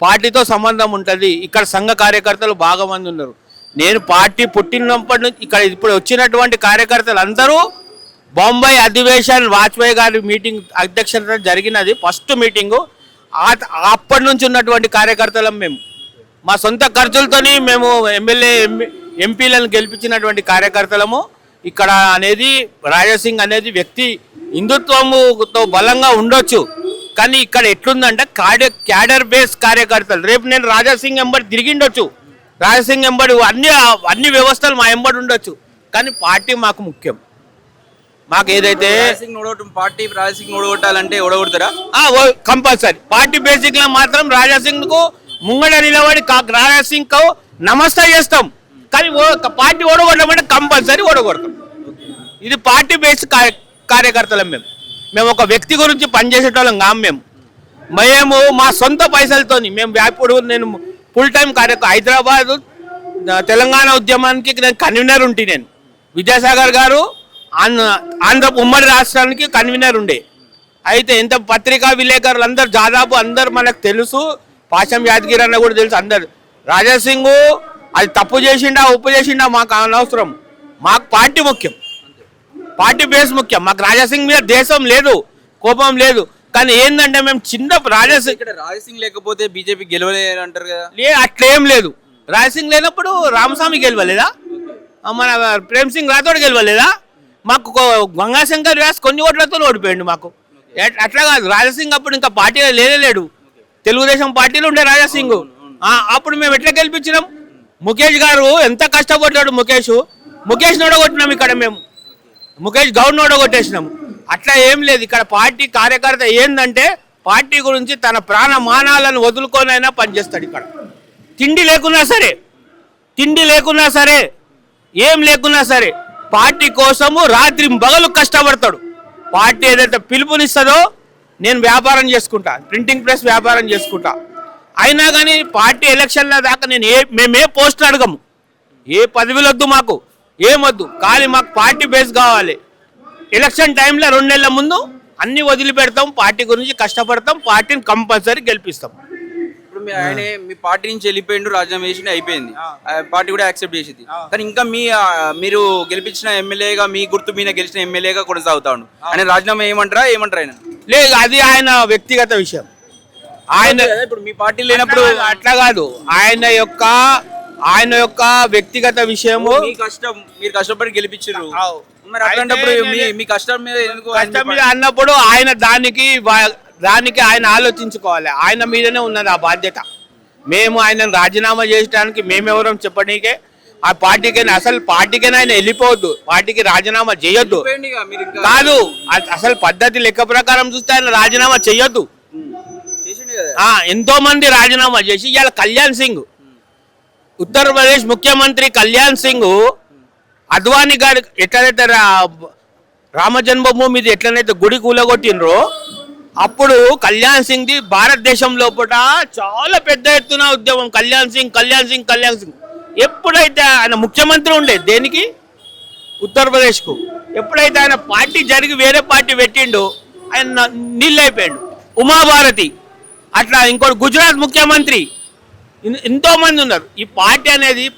పార్టీతో సంబంధం ఉంటుంది. ఇక్కడ సంఘ కార్యకర్తలు బాగా మంది ఉన్నారు. నేను పార్టీ పుట్టినప్పటి నుంచి ఇక్కడ ఇప్పుడు వచ్చినటువంటి కార్యకర్తలు అందరూ బొంబాయి అధివేశన్ వాజ్పేయి గారి మీటింగ్ అధ్యక్షత జరిగినది ఫస్ట్ మీటింగు. అప్పటి నుంచి ఉన్నటువంటి కార్యకర్తలం మేము. మా సొంత ఖర్చులతోని మేము ఎంపీలను గెలిపించినటువంటి కార్యకర్తలము. ఇక్కడ అనేది రాజాసింగ్ అనేది వ్యక్తి హిందుత్వముతో బలంగా ఉండొచ్చు, కానీ ఇక్కడ ఎట్లుందంటే క్యాడర్ బేస్ కార్యకర్తలు. రేపు నేను రాజాసింగ్ ఎంబడి తిరిగిండొచ్చు, రాజాసింగ్ ఎంబడి అన్ని వ్యవస్థలు మా ఎంబడి ఉండొచ్చు, కానీ పార్టీ మాకు ముఖ్యం. మాకు ఏదైతే పార్టీ రాజాసింగ్ ఓడగొట్టాలంటే ఓడగొడతారా? కంపల్సరీ పార్టీ బేసిక్ లో మాత్రం రాజాసింగ్ కు ముంగడ నిలబడి రాజాసింగ్ కు నమస్తే చేస్తాం, కానీ పార్టీ ఓడగొట్టమంటే కంపల్సరీ ఓడగొడతాం. ఇది పార్టీ బేస్ కార్యకర్తలం. మేము ఒక వ్యక్తి గురించి పనిచేసేటోళ్ళం కాం. మేము మా సొంత పైసలతోని ఇప్పుడు నేను ఫుల్ టైం హైదరాబాద్ తెలంగాణ ఉద్యమానికి నేను కన్వీనర్ ఉంటే, నేను విద్యాసాగర్ గారు ఆంధ్ర ఉమ్మడి రాష్ట్రానికి కన్వీనర్ ఉండే. అయితే ఎంత పత్రికా విలేకరులు అందరు దాదాపు అందరు మనకు తెలుసు, పాశం యాదగిరి అన్న కూడా తెలుసు అందరు. రాజాసింగ్ అది తప్పు చేసిండా ఉప్పు చేసిండా మాకు అనవసరం, మాకు పార్టీ ముఖ్యం, పార్టీ బేస్ ముఖ్యం. మాకు రాజాసింగ్ మీద దేశం లేదు, కోపం లేదు, కానీ ఏంటంటే మేము చిన్న రాజాసింగ్ లేకపోతే బీజేపీ గెలవలేదు అంటారు కదా. అట్లేం లేదు. రాజాసింగ్ లేనప్పుడు రామస్వామి గెలవలేదా, మన ప్రేమ్ సింగ్ రాథోడ్ గెలవలేదా? మాకు గంగాశంకర్ వ్యాస్ కొన్ని ఓట్లతో ఓడిపోయాడు మాకు. అట్లా కాదు, రాజాసింగ్ అప్పుడు ఇంకా పార్టీలో లేనేలేడు, తెలుగుదేశం పార్టీలో ఉండే రాజాసింగ్. అప్పుడు మేము ఎట్లా గెలిపించినాం? ముఖేష్ గారు ఎంత కష్టపడ్డాడు, ముఖేష్ ఓడగొట్టినాం ఇక్కడ మేము, ముఖేష్ గౌడ్ ఓడగొట్టేసినాం. అట్లా ఏం లేదు. ఇక్కడ పార్టీ కార్యకర్త ఏంటంటే పార్టీ గురించి తన ప్రాణమానాలను వదులుకొనైనా పనిచేస్తాడు. ఇక్కడ తిండి లేకున్నా సరే ఏం లేకున్నా సరే పార్టీ కోసము రాత్రి పగలు కష్టపడతాడు. పార్టీ ఏదైతే పిలుపునిస్తుందో, నేను వ్యాపారం చేసుకుంటా, ప్రింటింగ్ ప్రెస్ వ్యాపారం చేసుకుంటా, అయినా కానీ పార్టీ ఎలక్షన్ల దాకా మేమే పోస్టులు అడగము, ఏ పదవులు వద్దు, మాకు ఏమొద్దు, కానీ మాకు పార్టీ బేస్ కావాలి. ఎలక్షన్ టైంలో 2 నెలల ముందు అన్ని వదిలిపెడతాం, పార్టీ గురించి కష్టపడతాం, పార్టీని కంపల్సరీ గెలిపిస్తాం. ఇప్పుడు మీ పార్టీ నుంచి వెళ్ళిపోయిండు, రాజీనామా చేసి అయిపోయింది, పార్టీ కూడా యాక్సెప్ట్ చేసింది, కానీ ఇంకా మీరు గెలిపించిన ఎమ్మెల్యేగా, మీ గుర్తు మీద గెలిచిన ఎమ్మెల్యేగా కొనసాగుతాడు. ఆయన రాజీనామా ఏమంటారా ఆయన? లేదు, అది ఆయన వ్యక్తిగత విషయం. ఆయన ఇప్పుడు మీ పార్టీ లేనప్పుడు అట్లా కాదు, ఆయన యొక్క వ్యక్తిగత విషయము. మీరు కష్టపడి గెలిపించారు, మరి అట్లాంటప్పుడు మీ కష్టం మీద అన్నప్పుడు ఆయన దానికి ఆయన ఆలోచించుకోవాలి. ఆయన మీదనే ఉన్నది ఆ బాధ్యత. మేము ఆయనను రాజీనామా చేయడానికి మేమెవరం చెప్పడానికే, ఆ పార్టీకైనా అసలు పార్టీకైనా ఆయన వెళ్ళిపోవద్దు, పార్టీకి రాజీనామా చేయొద్దు. చెప్పండిగా మీరు ఇంకా. కాదు, అసలు పద్ధతి లెక్క ప్రకారం చూస్తే ఆయన రాజీనామా చేయొద్దు. చేసిండు కదా. ఎంతో మంది రాజీనామా చేసి ఇవాళ కళ్యాణ్ సింగ్, ఉత్తరప్రదేశ్ ముఖ్యమంత్రి కళ్యాణ్ సింగ్ అద్వానీ గారు ఎట్లనైతే రామ జన్మభూమి మీద ఎట్లనైతే గుడి కూలగొట్టినరో, అప్పుడు కళ్యాణ్ సింగ్ ది భారతదేశం లోపల చాలా పెద్ద ఎత్తున ఉద్యమం. కళ్యాణ్ సింగ్ కళ్యాణ్ సింగ్ కళ్యాణ్ సింగ్ ఎప్పుడైతే ఆయన ముఖ్యమంత్రి ఉండే దేనికి, ఉత్తరప్రదేశ్కు, ఎప్పుడైతే ఆయన పార్టీ జరిగి వేరే పార్టీ పెట్టిండు ఆయన నీళ్ళు అయిపోయాడు. ఉమాభారతి అట్లా ఇంకోటి గుజరాత్ ముఖ్యమంత్రి, ఎంతో మంది ఉన్నారు. ఈ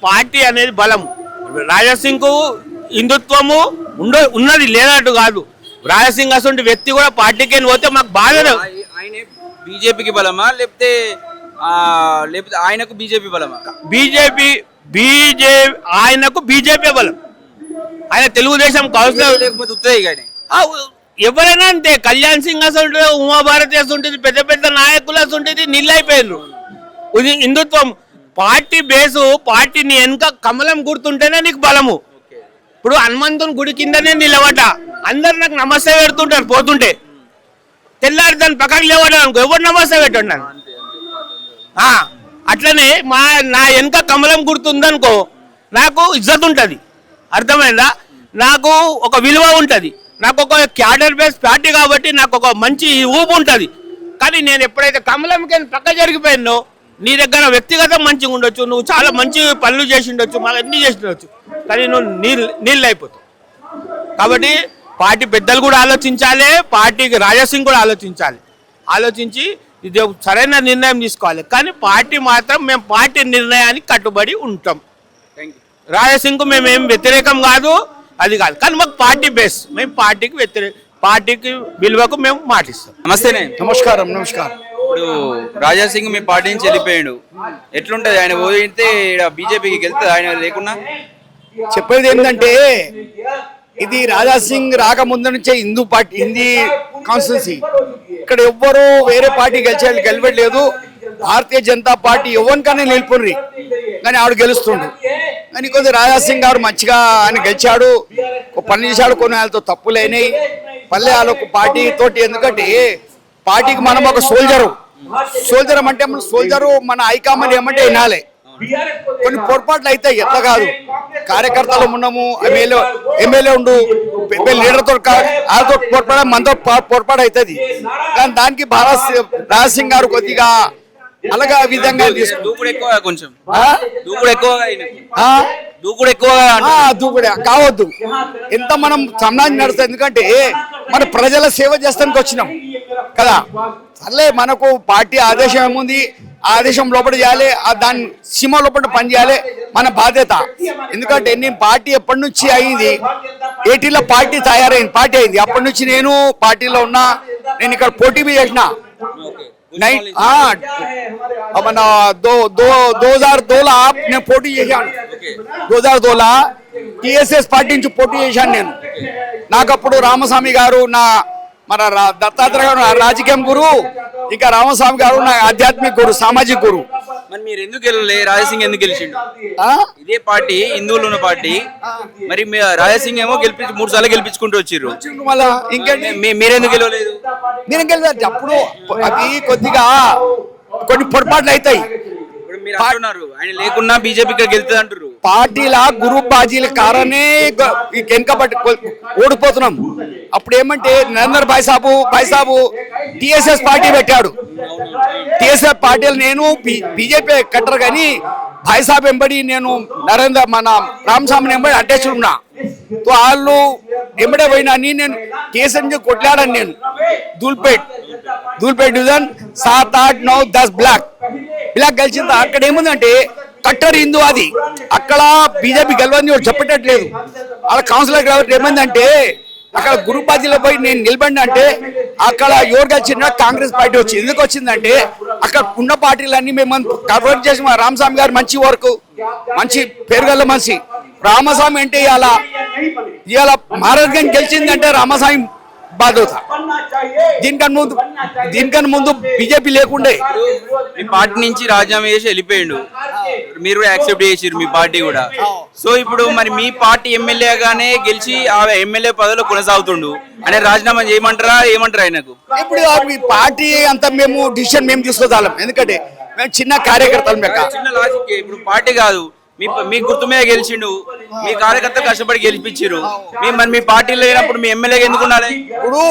పార్టీ అనేది బలం. రాజాసింగ్కు హిందుత్వము ఉన్నది లేనట్టు కాదు. రాజాసింగ్ అసలు వ్యక్తి కూడా పార్టీకి పోతే మాకు బాధ. ఆయన బీజేపీకి బలమా లేకపోతే ఆయనకు బీజేపీ బలమా? ఆయనకు బీజేపీ బలం. ఆయన తెలుగుదేశం కౌన్సిలర్ లేకపోతే ఉత్తరే కానీ ఎవరైనా అంతే. కళ్యాణ్ సింగ్ అసలు ఉమాభారతి అసలు పెద్ద పెద్ద నాయకులు అసలు నిల్లైపోయారు. హిందుత్వం పార్టీ బేసు, పార్టీని వెనుక కమలం గుర్తుంటేనే నీకు బలము. ఇప్పుడు హనుమంతుని గుడి కిందనే నిలబడ్డ అందరు నాకు నమస్తే పెడుతుంటారు పోతుంటే, తెల్లారి దాన్ని పక్కకి లేవడం అనుకో ఎవరు నమస్తే పెట్టున్నాను. అట్లనే నా వెనుక కమలం గుర్తుందనుకో నాకు ఇజ్జత్ ఉంటుంది, అర్థమైందా? నాకు ఒక విలువ ఉంటుంది, నాకు ఒక క్యాడర్ బేస్ పార్టీ కాబట్టి నాకు ఒక మంచి ఊపు ఉంటుంది. కానీ నేను ఎప్పుడైతే కమలంకి పక్క జరిగిపోయినో, నీ దగ్గర వ్యక్తిగతం మంచిగా ఉండొచ్చు, నువ్వు చాలా మంచి పనులు చేసి ఉండొచ్చు, మాకు అన్నీ చేసి ఉండొచ్చు, కానీ నువ్వు నీళ్ళు అయిపోతావు. కాబట్టి పార్టీ పెద్దలు కూడా ఆలోచించాలి, పార్టీకి రాజాసింగ్ కూడా ఆలోచించి ఇది సరైన నిర్ణయం తీసుకోవాలి. కానీ పార్టీ మాత్రం మేము పార్టీ నిర్ణయానికి కట్టుబడి ఉంటాం. రాజాసింగ్కు మేము ఏం వ్యతిరేకం కాదు, అది కాదు, కానీ మాకు పార్టీ బేస్, మేము పార్టీకి విలువకు మేము మాటిస్తాం. నమస్తేనే. నమస్కారం. ఇప్పుడు రాజాసింగ్ మీ పార్టీ నుంచి వెళ్ళిపోయాడు, ఎట్లుంటది? ఆయన పోయితే బీజేపీకి వెళ్తుంది ఆయన లేకున్నా? చెప్పేది ఏంటంటే, ఇది రాజాసింగ్ రాకముందు నుంచే హిందీ కాన్స్టిట్యున్సీ. ఇక్కడ ఎవ్వరు వేరే పార్టీ గెలవట్లేదు. భారతీయ జనతా పార్టీ ఎవరికైనా నిలుపుర్రి కానీ ఆవిడ గెలుస్తుండు. కానీ కొద్ది రాజాసింగ్ గారు మంచిగా ఆయన గెలిచాడు, పని చేశాడు, కొన్ని వాళ్ళతో తప్పులేనాయి పల్లె వాళ్ళకు పార్టీ తోటి. ఎందుకంటే పార్టీకి మనం ఒక సోల్జరు అంటే మన సోల్జరు, మన హైకమాండ్ ఏమంటే వినాలి. కొన్ని పొరపాట్లు అయితే ఎట్లా కాదు, కార్యకర్తలు ఉన్నాము, ఎమ్మెల్యే ఉండు లీడర్తో వాళ్ళతో పొరపాటు, మనతో పొరపాటు అవుతుంది. కానీ దానికి రాజాసింగ్ గారు కొద్దిగా అలాగా విధంగా దూకుడే కావద్దు. ఎంత మనం సమాజం నడుస్తుంది, ఎందుకంటే మన ప్రజల సేవ చేస్తానికి వచ్చినాం కదా. సర్లే, మనకు పార్టీ ఆదేశం ఏముంది, ఆదేశం లోపల చేయాలి, దాని సీమ లోపల పని చేయాలి, మన బాధ్యత. ఎందుకంటే నేను పార్టీ ఎప్పటి నుంచి అయింది, 80లో పార్టీ తయారైంది, పార్టీ అయింది. అప్పటి నుంచి నేను పార్టీలో ఉన్నా. నేను ఇక్కడ పోటీ చేసిన మన 2002లో నేను పోటీ చేశాను. 2002లో టిఎస్ఎస్ పార్టీ నుంచి పోటీ చేశాను నేను. నాకు అప్పుడు రామస్వామి గారు మన దత్తాత్రేయ గారు రాజకీయం గురు, ఇంకా రామస్వామి గారు నా ఆధ్యాత్మిక గురు, సామాజిక గురు. మరి మీరు ఎందుకు గెలవలే? రాజాసింగ్ ఎందుకు గెలిచిండు? ఇదే పార్టీ, హిందువులు ఉన్న పార్టీ. మరి రాజాసింగ్ ఏమో 3 సార్లు గెలిపించుకుంటూ వచ్చారు. మళ్ళా ఇంకేంటి, మీరెందుకు గెలవలేదు? నేను గెలిచాను. అప్పుడు అది కొద్దిగా కొన్ని పొరపాట్లు అవుతాయి. మీరు అంటున్నారు ఆయన లేకున్నా బీజేపీకి గెలుతుంది అంటారు. పార్టీల గ్రూప్ బాజీల కారణే వెనకబట్టి ఓడిపోతున్నాం. అప్పుడు ఏమంటే నరేందర్ భాయ్ సాబు టిఎస్ఎస్ పార్టీ పెట్టాడు. టిఎస్ఎస్ పార్టీలు నేను బీజేపీ కట్టరు, కానీ భాయ్ సాబ్ ఎంబడి నేను మన రామస్వామి ఎంబడి అధ్యక్షుడు ఉన్నా. వాళ్ళు ఎంబడే పోయినా నేను కేసీఆర్ కొట్లాడాను. నేను ధూల్పేట్ డివిజన్ 7, 8, 9, 10 బ్లాక్ గెలిచింది. అక్కడ ఏముందంటే కట్టర్ హిందూ, అది అక్కడ బీజేపీ గెలవని చెప్పేటట్లేదు. అలా కౌన్సిలర్ కాబట్టి ఏమైందంటే అక్కడ గురుపాతిలో పోయి నేను నిలబడి అంటే అక్కడ ఎవరు గెలిచిన కాంగ్రెస్ పార్టీ వచ్చింది. ఎందుకు వచ్చిందంటే అక్కడ ఉన్న పార్టీలన్నీ మేము కన్వర్ట్ చేసి, మా రామస్వామి గారు మంచి వర్క్, మంచి పేరుగల్ల మనిషి. రామస్వామి అంటే ఇవాళ మహారాజ్ గెలిచిందంటే రామస్వామి బాధ్యత. దీనికన్నా ముందు బీజేపీ లేకుండే పార్టీ నుంచి రాజీనామా చేసి వెళ్ళిపోయిండు. మీరు కూడా యాక్సెప్ట్ చేసిరు మీ పార్టీ కూడా. సో ఇప్పుడు మరి మీ పార్టీ ఎమ్మెల్యేగానే గెలిచి ఆ ఎమ్మెల్యే పదవిలో కొనసాగుతుండు అనే రాజీనామా చేయమంటారా ఏమంటారు ఆయనకు? ఇప్పుడు ఈ పార్టీ అంతా మేము డిసిషన్ మేము తీసుకోగలం, ఎందుకంటే మేము చిన్న కార్యకర్తలు మేము. చిన్న లాజిక్, ఇప్పుడు పార్టీ కాదు మీ గుర్తు మీద గెలిచిండు, మీ కార్యకర్త కష్టపడి గెలిపించారు, మరి మీ పార్టీలో లేనప్పుడు మీ ఎమ్మెల్యేగా ఎందుకు ఉండాలి? ఇప్పుడు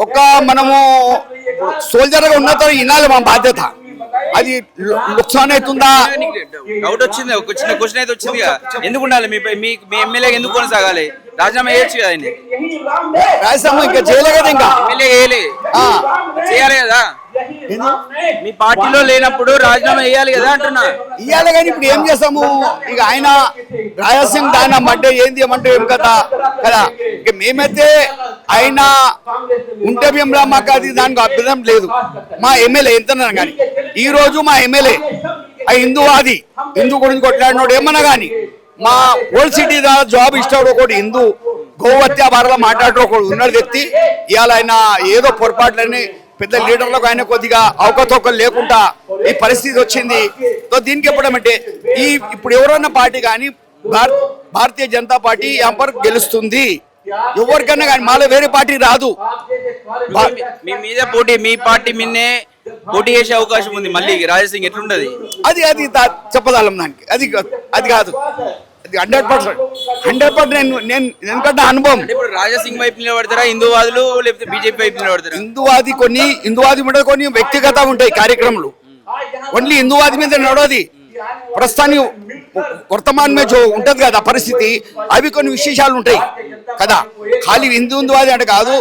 ఒక మనము సోల్జర్ గా ఉన్నత వినాలి మా బాధ్యత. అది నుక్సాన్ అవుతుందా? డౌట్ వచ్చింది, ఒక చిన్న క్వశ్చన్ అయితే వచ్చింది కదా, ఎందుకు ఉండాలి మీ ఎమ్మెల్యే ఎందుకు కొనసాగాలి? రాజీనామా చేయొచ్చు కదా ఆయన. రాజీనామా ఇంకా చేయలే కదా, ఇంకా ఎమ్మెల్యే చేయాలి కదా. మీ పార్టీలో లేనప్పుడు రాజీనామా చేయాలి కదా అంటున్నా. ఇయ్యాలి కానీ ఇప్పుడు ఏం చేస్తాము? ఇక ఆయన రాజాసింగ్ దాని మధ్య ఏంది ఏమంటే ఏం కదా కదా. ఇక మేమైతే ఆయన ఉంటే మేము మాకు అది దానికి అభ్యంతరం లేదు. మా ఎమ్మెల్యే ఎంత కానీ ఈ రోజు మా ఎమ్మెల్యే ఆ హిందూవాది, హిందూ గురించి కొట్లాడినోడు ఏమన్నా కానీ, మా ఓల్డ్ సిటీ జాబ్ ఇస్తాడు ఒకటి హిందూ, గోహత్య బారలో మాట్లాడే ఒకడు ఉన్నాడు వ్యక్తి. ఇవాళ ఆయన ఏదో పొరపాట్లని పెద్ద లీడర్లకు ఆయన కొద్దిగా అవకతవకలు లేకుండా ఈ పరిస్థితి వచ్చింది. సో దీనికి చెప్పడమంటే ఇప్పుడు ఎవరన్నా పార్టీ కానీ భారతీయ జనతా పార్టీ ఎంపర్ గెలుస్తుంది ఎవరికన్నా కానీ, మాలో వేరే పార్టీ రాదు. మీ మీద పోటీ, మీ పార్టీ మీదే పోటీ చేసే అవకాశం ఉంది మళ్ళీ. రాజాసింగ్ ఎట్లుంటది? అది చెప్పదాలం దానికి, అది కాదు. అది 100% నేను ఎందుకంటే అనుభవం. ఇప్పుడు రాజాసింగ్ వైపు నిలబడతారా హిందూవాదులు, లేకపోతే బీజేపీ వైపు నిలబడతారా? హిందూవాది మీద కొన్ని వ్యక్తిగతంగా ఉంటాయి కార్యక్రమాలు, ఓన్లీ హిందూవాది మీద నడవది. ప్రస్తుతానికి వర్తమానమే ఉంటది కదా పరిస్థితి, అవి కొన్ని విశేషాలు ఉంటాయి కదా. ఖాళీ హిందూవాది అంటే కాదు,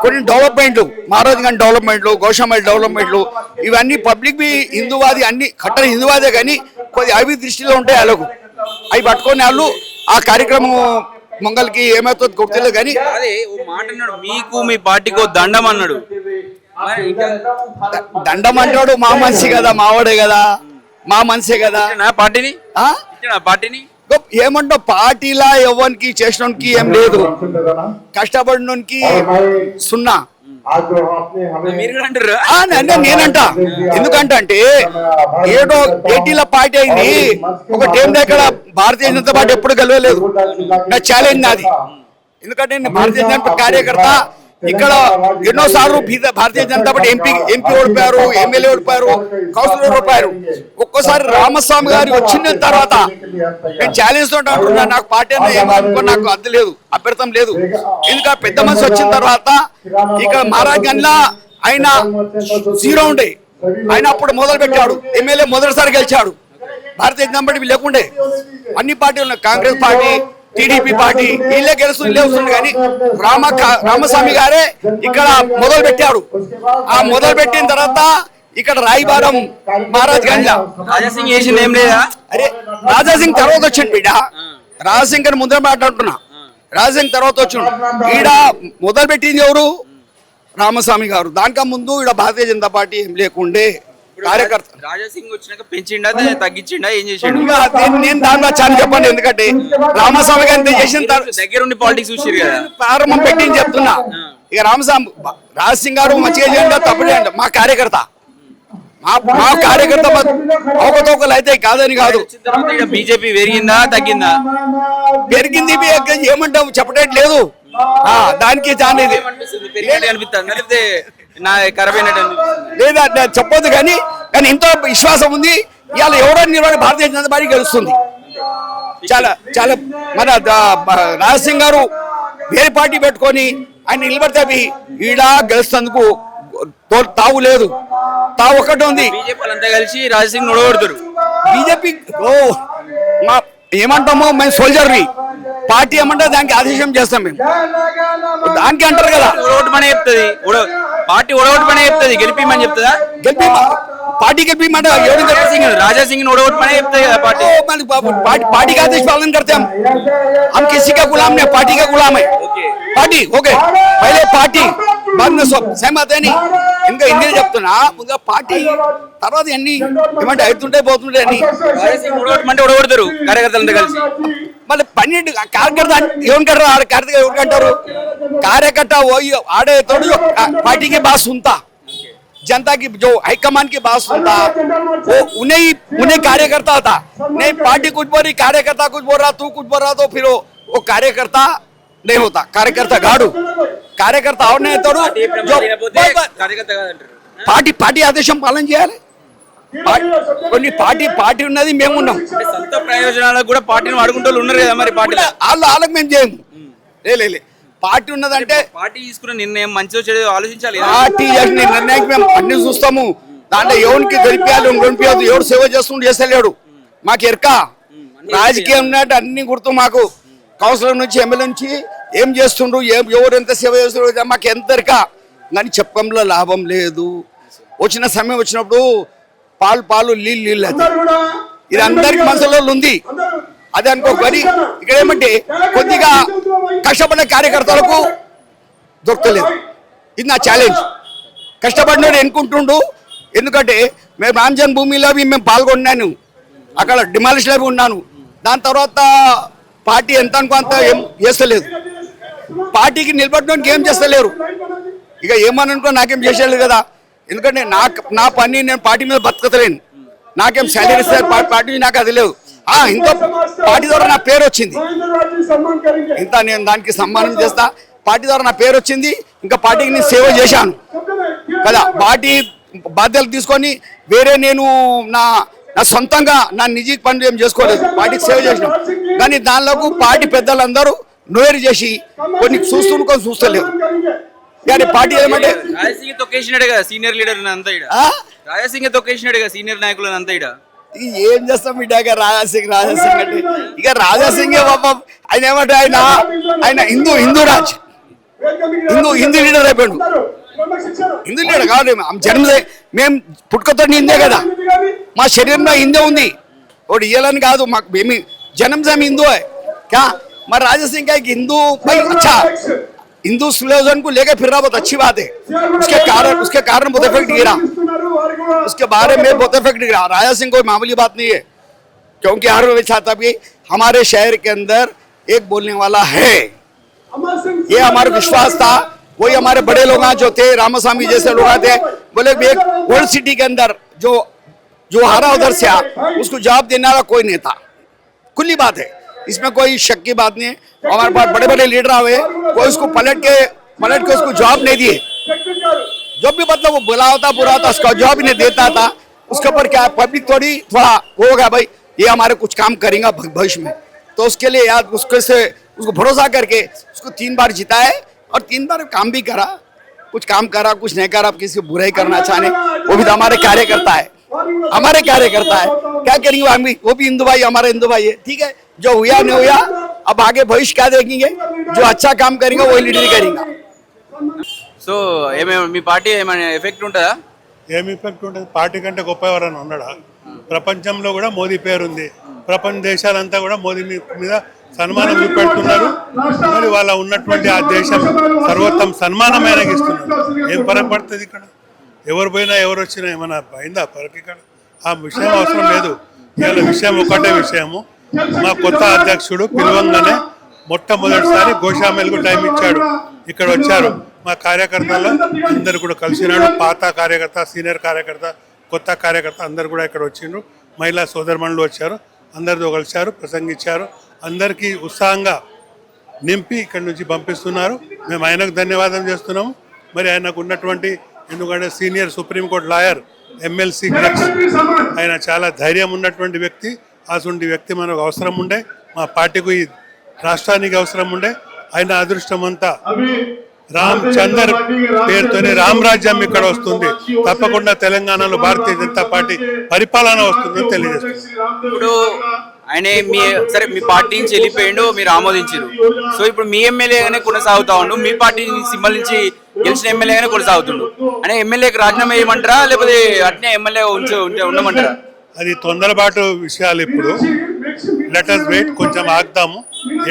కొన్ని డెవలప్మెంట్లు, మహారాజ్ గాంధీ డెవలప్మెంట్లు, గోషామల్ డెవలప్మెంట్లు, ఇవన్నీ పబ్లిక్ బి హిందూవాది, అన్ని కట్టని హిందూవాదే కానీ కొద్ది అవి దృష్టిలో ఉంటాయి. వాళ్ళకు అవి పట్టుకొని వాళ్ళు ఆ కార్యక్రమం మంగళకి ఏమవుతుంది గుర్తులేదు కానీ. అదే ఓ మాట అన్నాడు, మీకు మీ పార్టీకి దండం అన్నాడు. దండం అంటాడు, మా మనిషి కదా, మావాడే కదా, మా మనిషే కదా. పార్టీని ఏమంటావు? పార్టీలా ఎవరికి చేసినోనికి ఏం లేదు, కష్టపడినోనికి సున్నా. నేనంట ఎందుకంటే ఏదో 80లో పార్టీ అయింది, ఒక టైం దగ్గర భారతీయ జనతా పార్టీ ఎప్పుడు గెలవలేదు. నా ఛాలెంజ్ నాది, ఎందుకంటే నేను భారతీయ జనతా కార్యకర్త. ఇక్కడ ఎన్నోసార్లు భారతీయ జనతా పార్టీ ఎంపీ ఓడిపోయారు, ఎమ్మెల్యే ఓడిపోయారు, కౌన్సిలర్ ఓడిపోయారు. ఒక్కోసారి రామస్వామి గారు వచ్చిన తర్వాత నేను ఛాలెంజ్ తోటి అంటున్నా, నాకు పార్టీ ఏమనుకో, నాకు అద్దె లేదు, అభ్యర్థం లేదు. ఎందుకంటే పెద్ద మనిషి వచ్చిన తర్వాత ఇక్కడ మహారాజ్ గంజ్లా ఆయన 0 ఉండే, ఆయన అప్పుడు మొదలు పెట్టాడు, ఎమ్మెల్యే మొదటిసారి గెలిచాడు. భారతీయ జనతా పార్టీ లేకుండే, అన్ని పార్టీలు ఉన్నాయి, కాంగ్రెస్ పార్టీ, టీడీపీ పార్టీ, వీళ్ళే గెలుస్తుంది వస్తుంది. కానీ రామస్వామి గారే ఇక్కడ మొదలు పెట్టాడు. ఆ మొదలు పెట్టిన తర్వాత ఇక్కడ రాయబారం మహారాజ్ గంజ్ రాజాసింగ్ చేసింది ఏం లేదా? అరే రాజాసింగ్ తర్వాత వచ్చిండు బిడ్డ, రాజాసింగ్ అని ముందర మాట్లాడుతున్నా, రాజాసింగ్ తర్వాత వచ్చిండు. ఈడ మొదలు పెట్టింది ఎవరు? రామస్వామి గారు. దానికన్నా ముందు ఈడ భారతీయ జనతా పార్టీ ఏం లేకుండే. కార్యకర్త రాజాసింగ్ వచ్చినాక పెంచిండా తగ్గించిండా ఏం చేసిండు? నేను దాంట్లో చాలా చెప్పండి, ఎందుకంటే రామస్వామి గారిని చేసిన దగ్గరుండి పాలిటిక్స్ చూసారు కదా, ప్రారంభం పెట్టింది చెప్తున్నా. ఇక రామస్వామి రాజసింగ్ గారు మంచిగా చేయండి, తప్పు చేయండి. మా కార్యకర్త అవకతవకలు అయితే కాదని కాదు. బీజేపీ పెరిగిందా తగ్గిందా? పెరిగింది ఏమంటాం చెప్పడం లేదు, దానికి చాలా లేదా చెప్పొద్దు. కానీ ఎంతో విశ్వాసం ఉంది. ఇవాళ ఎవరో నిర్వహణ భారతీయ జనతా పార్టీ గెలుస్తుంది. చాలా మన రాజసింగ్ గారు వేరే పార్టీ పెట్టుకొని ఆయన నిలబడితే ఈడ గెలుస్తందుకు తావు లేదు. తావు ఒక్కటే ఉంది. బీజేపీ కలిసి రాజసింగ్ ఓడగొడతారు. బీజేపీ ఏమంటామో మేము సోల్జర్ని, పార్టీ ఏమంటే దానికి ఆదేశం చేస్తాం మేము. దానికి అంటారు కదా ఓటు పని చెప్తుంది, పార్టీ ఓడగొట్టు పని చెప్తుంది, గెలిపిమని చెప్తుందా? గెలిపి పార్టీ గెలిపిమంటే రాజాసింగ్ ఓడగొట్టు పని చెప్తుంది కదా పార్టీ. पार्टी का आदेश पालन करते हम किसी का गुलाम नहीं, पार्टी का गुलाम है. पार्टी ओके, पहले पार्टी बाद में सब सहमत है नहीं. इनका हिंदी చెప్తున్నా ముందుగా పార్టీ తర్వాత అన్ని ఏమంటే అవుతుంటే పోతుంటే అన్ని ఓడగొడతారు కార్యకర్తలంతా కలిసి. మళ్ళీ 12 కార్యకర్త ఏమంటారు? కార్యకర్త ఎవరికి అంటారు? కార్యకర్త ఆడే తోడు పార్టీకి బాగా సుంతా जनता की जो हाईकमान की बात सुनता वो उन्हें कार्यकर्ता था। नहीं पार्टी कुछ बोल रही, कार्यकर्ता कुछ बोल रहा, तू कुछ बोल रहा, तो फिर वो कार्यकर्ता नहीं होता, कार्यकर्ता गाड़ू कार्यकర్త అవునేతోడు పార్టీ ఆదేశం పాలన చేయాలి. కొన్ని పార్టీ ఉన్నది మేము ఉన్నాం, సొంత ప్రయోజనాలకు కూడా పార్టీని వాడుకుంటూ ఉన్నారు కదా మరి పార్టీలో వాళ్ళకి మేము చేయము. లే పార్టీ ఉన్నదంటే పార్టీ తీసుకున్న నిర్ణయం మంచిదో చెడు ఆలోచించాలి. పార్టీ చేసిన నిర్ణయానికి మేము అన్ని చూస్తాము. దాంట్లో ఎవరికి గెలిపియాలి గెలిపియదు, ఎవరు సేవ చేస్తుండే చేస్తలేడు మాకు ఎరక. రాజకీయం ఉన్నట్టు అన్ని గుర్తు మాకు. కౌన్సిలర్ నుంచి ఎమ్మెల్యే నుంచి ఏం చేస్తుండ్రు, ఎవరు ఎంత సేవ చేస్తుండ్రు మాకు ఎంత ఎరక. కానీ చెప్పంలో లాభం లేదు. వచ్చిన సమయం వచ్చినప్పుడు పాలు నీళ్ళు ఇది అందరికి మనసులో ఉంది. అదే అనుకోకని ఇక్కడ ఏమంటే కొద్దిగా కష్టపడే కార్యకర్తలకు దొరకలేదు. ఇది నా ఛాలెంజ్. కష్టపడినోడు ఎన్నుకుంటుండు. ఎందుకంటే మేము రామ్ జన్మభూమిలో మేము పాల్గొన్నాను, అక్కడ డిమాలిష్లో ఉన్నాను. దాని తర్వాత పార్టీ ఎంత అనుకో అంత ఏం చేస్తలేదు. పార్టీకి నిలబడడానికి ఏం చేస్తలేరు. ఇక ఏమని అనుకో నాకేం చేసేది కదా. ఎందుకంటే నా పని నేను పార్టీ మీద బతకలేను. నాకేం శాలరీ ఇస్తారు పార్టీ, నాకు అది లేదు. ఇంకో పార్టీ ద్వారా నా పేరు వచ్చింది, ఇంత నేను దానికి సన్మానం చేస్తా. పార్టీ ద్వారా నా పేరు వచ్చింది, ఇంకా పార్టీకి నేను సేవ చేశాను కదా. పార్టీ బాధ్యతలు తీసుకొని వేరే నేను నా సొంతంగా నా నిజీ పనులు ఏం చేసుకోలేదు, పార్టీకి సేవ చేసిన. కానీ దానిలోకి పార్టీ పెద్దలందరూ నోరు చేసి కొన్ని చూస్తలేరు. కానీ పార్టీ ఏమంటే రాజసింగ్ తొక్కేసినాడు కదా సీనియర్ లీడర్ అంతా ఇడ, రాజసింగ్ తొక్కేసినాడు కదా సీనియర్ నాయకులను అంతా ఇడ. ఏం చేస్తాం ఇక రాజాసింగ్ అంటే ఇక రాజాసింగే పాపం. ఆయన ఏమంటే ఆయన హిందూ లీడర్ అయిపోయాడు. హిందూ లీడర్ కాదు, జన్మ మేము పుట్టుకతో హిందే కదా, మా శరీరంలో హిందే ఉంది. ఒకటి ఇయ్యాలని కాదు, మాకు మేము జన్మ హిందూ क्या मैं राजा सिंह का एक हिंदू भाई अच्छा हिंदू स्लोगन को लेकर फिर रहा बहुत अच्छी बात है. उसके कारण बहुत इफेक्ट गिरा, उसके बारे में बहुत इफेक्ट गिरा. राजा सिंह कोई मामूली बात नहीं है, क्योंकि हर कोई चाहता भी हमारे शहर के अंदर एक बोलने वाला है. ये हमारा विश्वास था. वही हमारे बड़े लोग जो थे, रामास्वामी जैसे लोग थे, बोले एक ओल्ड सिटी के अंदर जो हारा उधर से आ, उसको जवाब देने वाला कोई नहीं था. खुली बात है, इसमें कोई शक की बात नहीं है. हमारे पास बड़े बड़े लीडर आए, कोई उसको पलट के उसको जवाब नहीं दिए. जो भी मतलब वो बुला होता बुरा होता उसका जवाब ही नहीं देता था. उसके ऊपर क्या पब्लिक थोड़ा होगा भाई ये हमारे कुछ काम करेंगे भविष्य में, तो उसके लिए याद उसको भरोसा करके उसको 3 बार जिताए और 3 बार काम भी करा. कुछ काम करा कुछ नहीं करा, अब किसी को बुराई करना चाहने, वो भी तो हमारे कार्यकर्ता है. क्या करेंगे हम भी, वो भी हिंदू भाई, हमारे हिंदू भाई है. ठीक है, जो हुआ नहीं हुआ, अब आगे भविष्य क्या देखेंगे. जो अच्छा काम करेंगे वही लीडर करेंगे. సో మీ పార్టీ ఏమైనా ఎఫెక్ట్ ఉంటుందా? ఏమి ఎఫెక్ట్ ఉంటుంది? పార్టీ కంటే గొప్ప ఎవరైనా ఉన్నాడా? ప్రపంచంలో కూడా మోదీ పేరుంది. ప్రపంచ దేశాలంతా కూడా మోదీ మీద సన్మానం చూపెడుతున్నారు. మరి వాళ్ళ ఉన్నటువంటి ఆ దేశం సర్వోత్తమ సన్మానం ఆయనకి ఇస్తున్నారు. ఏం ఫరక్ పడుతుంది ఇక్కడ? ఎవరు పోయినా ఎవరు వచ్చినా ఏమైనా అయిందా ఫరక్ ఇక్కడ? ఆ విషయం అవసరం లేదు. ఇవాళ విషయం ఒకటే విషయము, మా కొత్త అధ్యక్షుడు పిలవంగానే మొట్టమొదటిసారి గోషామేల్కు టైం ఇచ్చాడు. ఇక్కడ వచ్చారు మా కార్యకర్తలు అందరు కూడా కలిసినాడు. పాత కార్యకర్త, సీనియర్ కార్యకర్త, కొత్త కార్యకర్త అందరు కూడా ఇక్కడ వచ్చిండ్రు. మహిళా సోదరుమణులు వచ్చారు, అందరితో కలిశారు, ప్రసంగించారు. అందరికీ ఉత్సాహంగా నింపి ఇక్కడి నుంచి పంపిస్తున్నారు. మేము ఆయనకు ధన్యవాదం చేస్తున్నాము. మరి ఆయనకు ఉన్నటువంటి, ఎందుకంటే senior supreme court lawyer, MLC judge, ఆయన చాలా ధైర్యం ఉన్నటువంటి వ్యక్తి. అటువంటి వ్యక్తి మనకు అవసరం ఉండే, మా పార్టీకి ఈ రాష్ట్రానికి అవసరం ఉండే. ఆయన అదృష్టం అంతా రామచందర్ పేరుతోనే రామరాజ్యం ఇక్కడ వస్తుంది. తప్పకుండా తెలంగాణలో భారతీయ జనతా పార్టీ పరిపాలన వస్తుందని తెలియజేస్తుంది. ఇప్పుడు ఆయన సరే మీ పార్టీ నుంచి వెళ్ళిపోయిండు, మీరు ఆమోదించారు. సో ఇప్పుడు మీ ఎమ్మెల్యేగానే కొనసాగుతా ఉండు, మీ పార్టీ సింబల్ నుంచి గెలిచిన ఎమ్మెల్యేగానే కొనసాగుతుండు. అంటే ఎమ్మెల్యేకి రాజీనామా వేయమంటారా, లేకపోతే అట్నే ఎమ్మెల్యే ఉండమంటారా? అది తొందరపాటు విషయాలు. ఇప్పుడు లెటర్స్ వెయిట్, కొంచెం ఆగుదాము.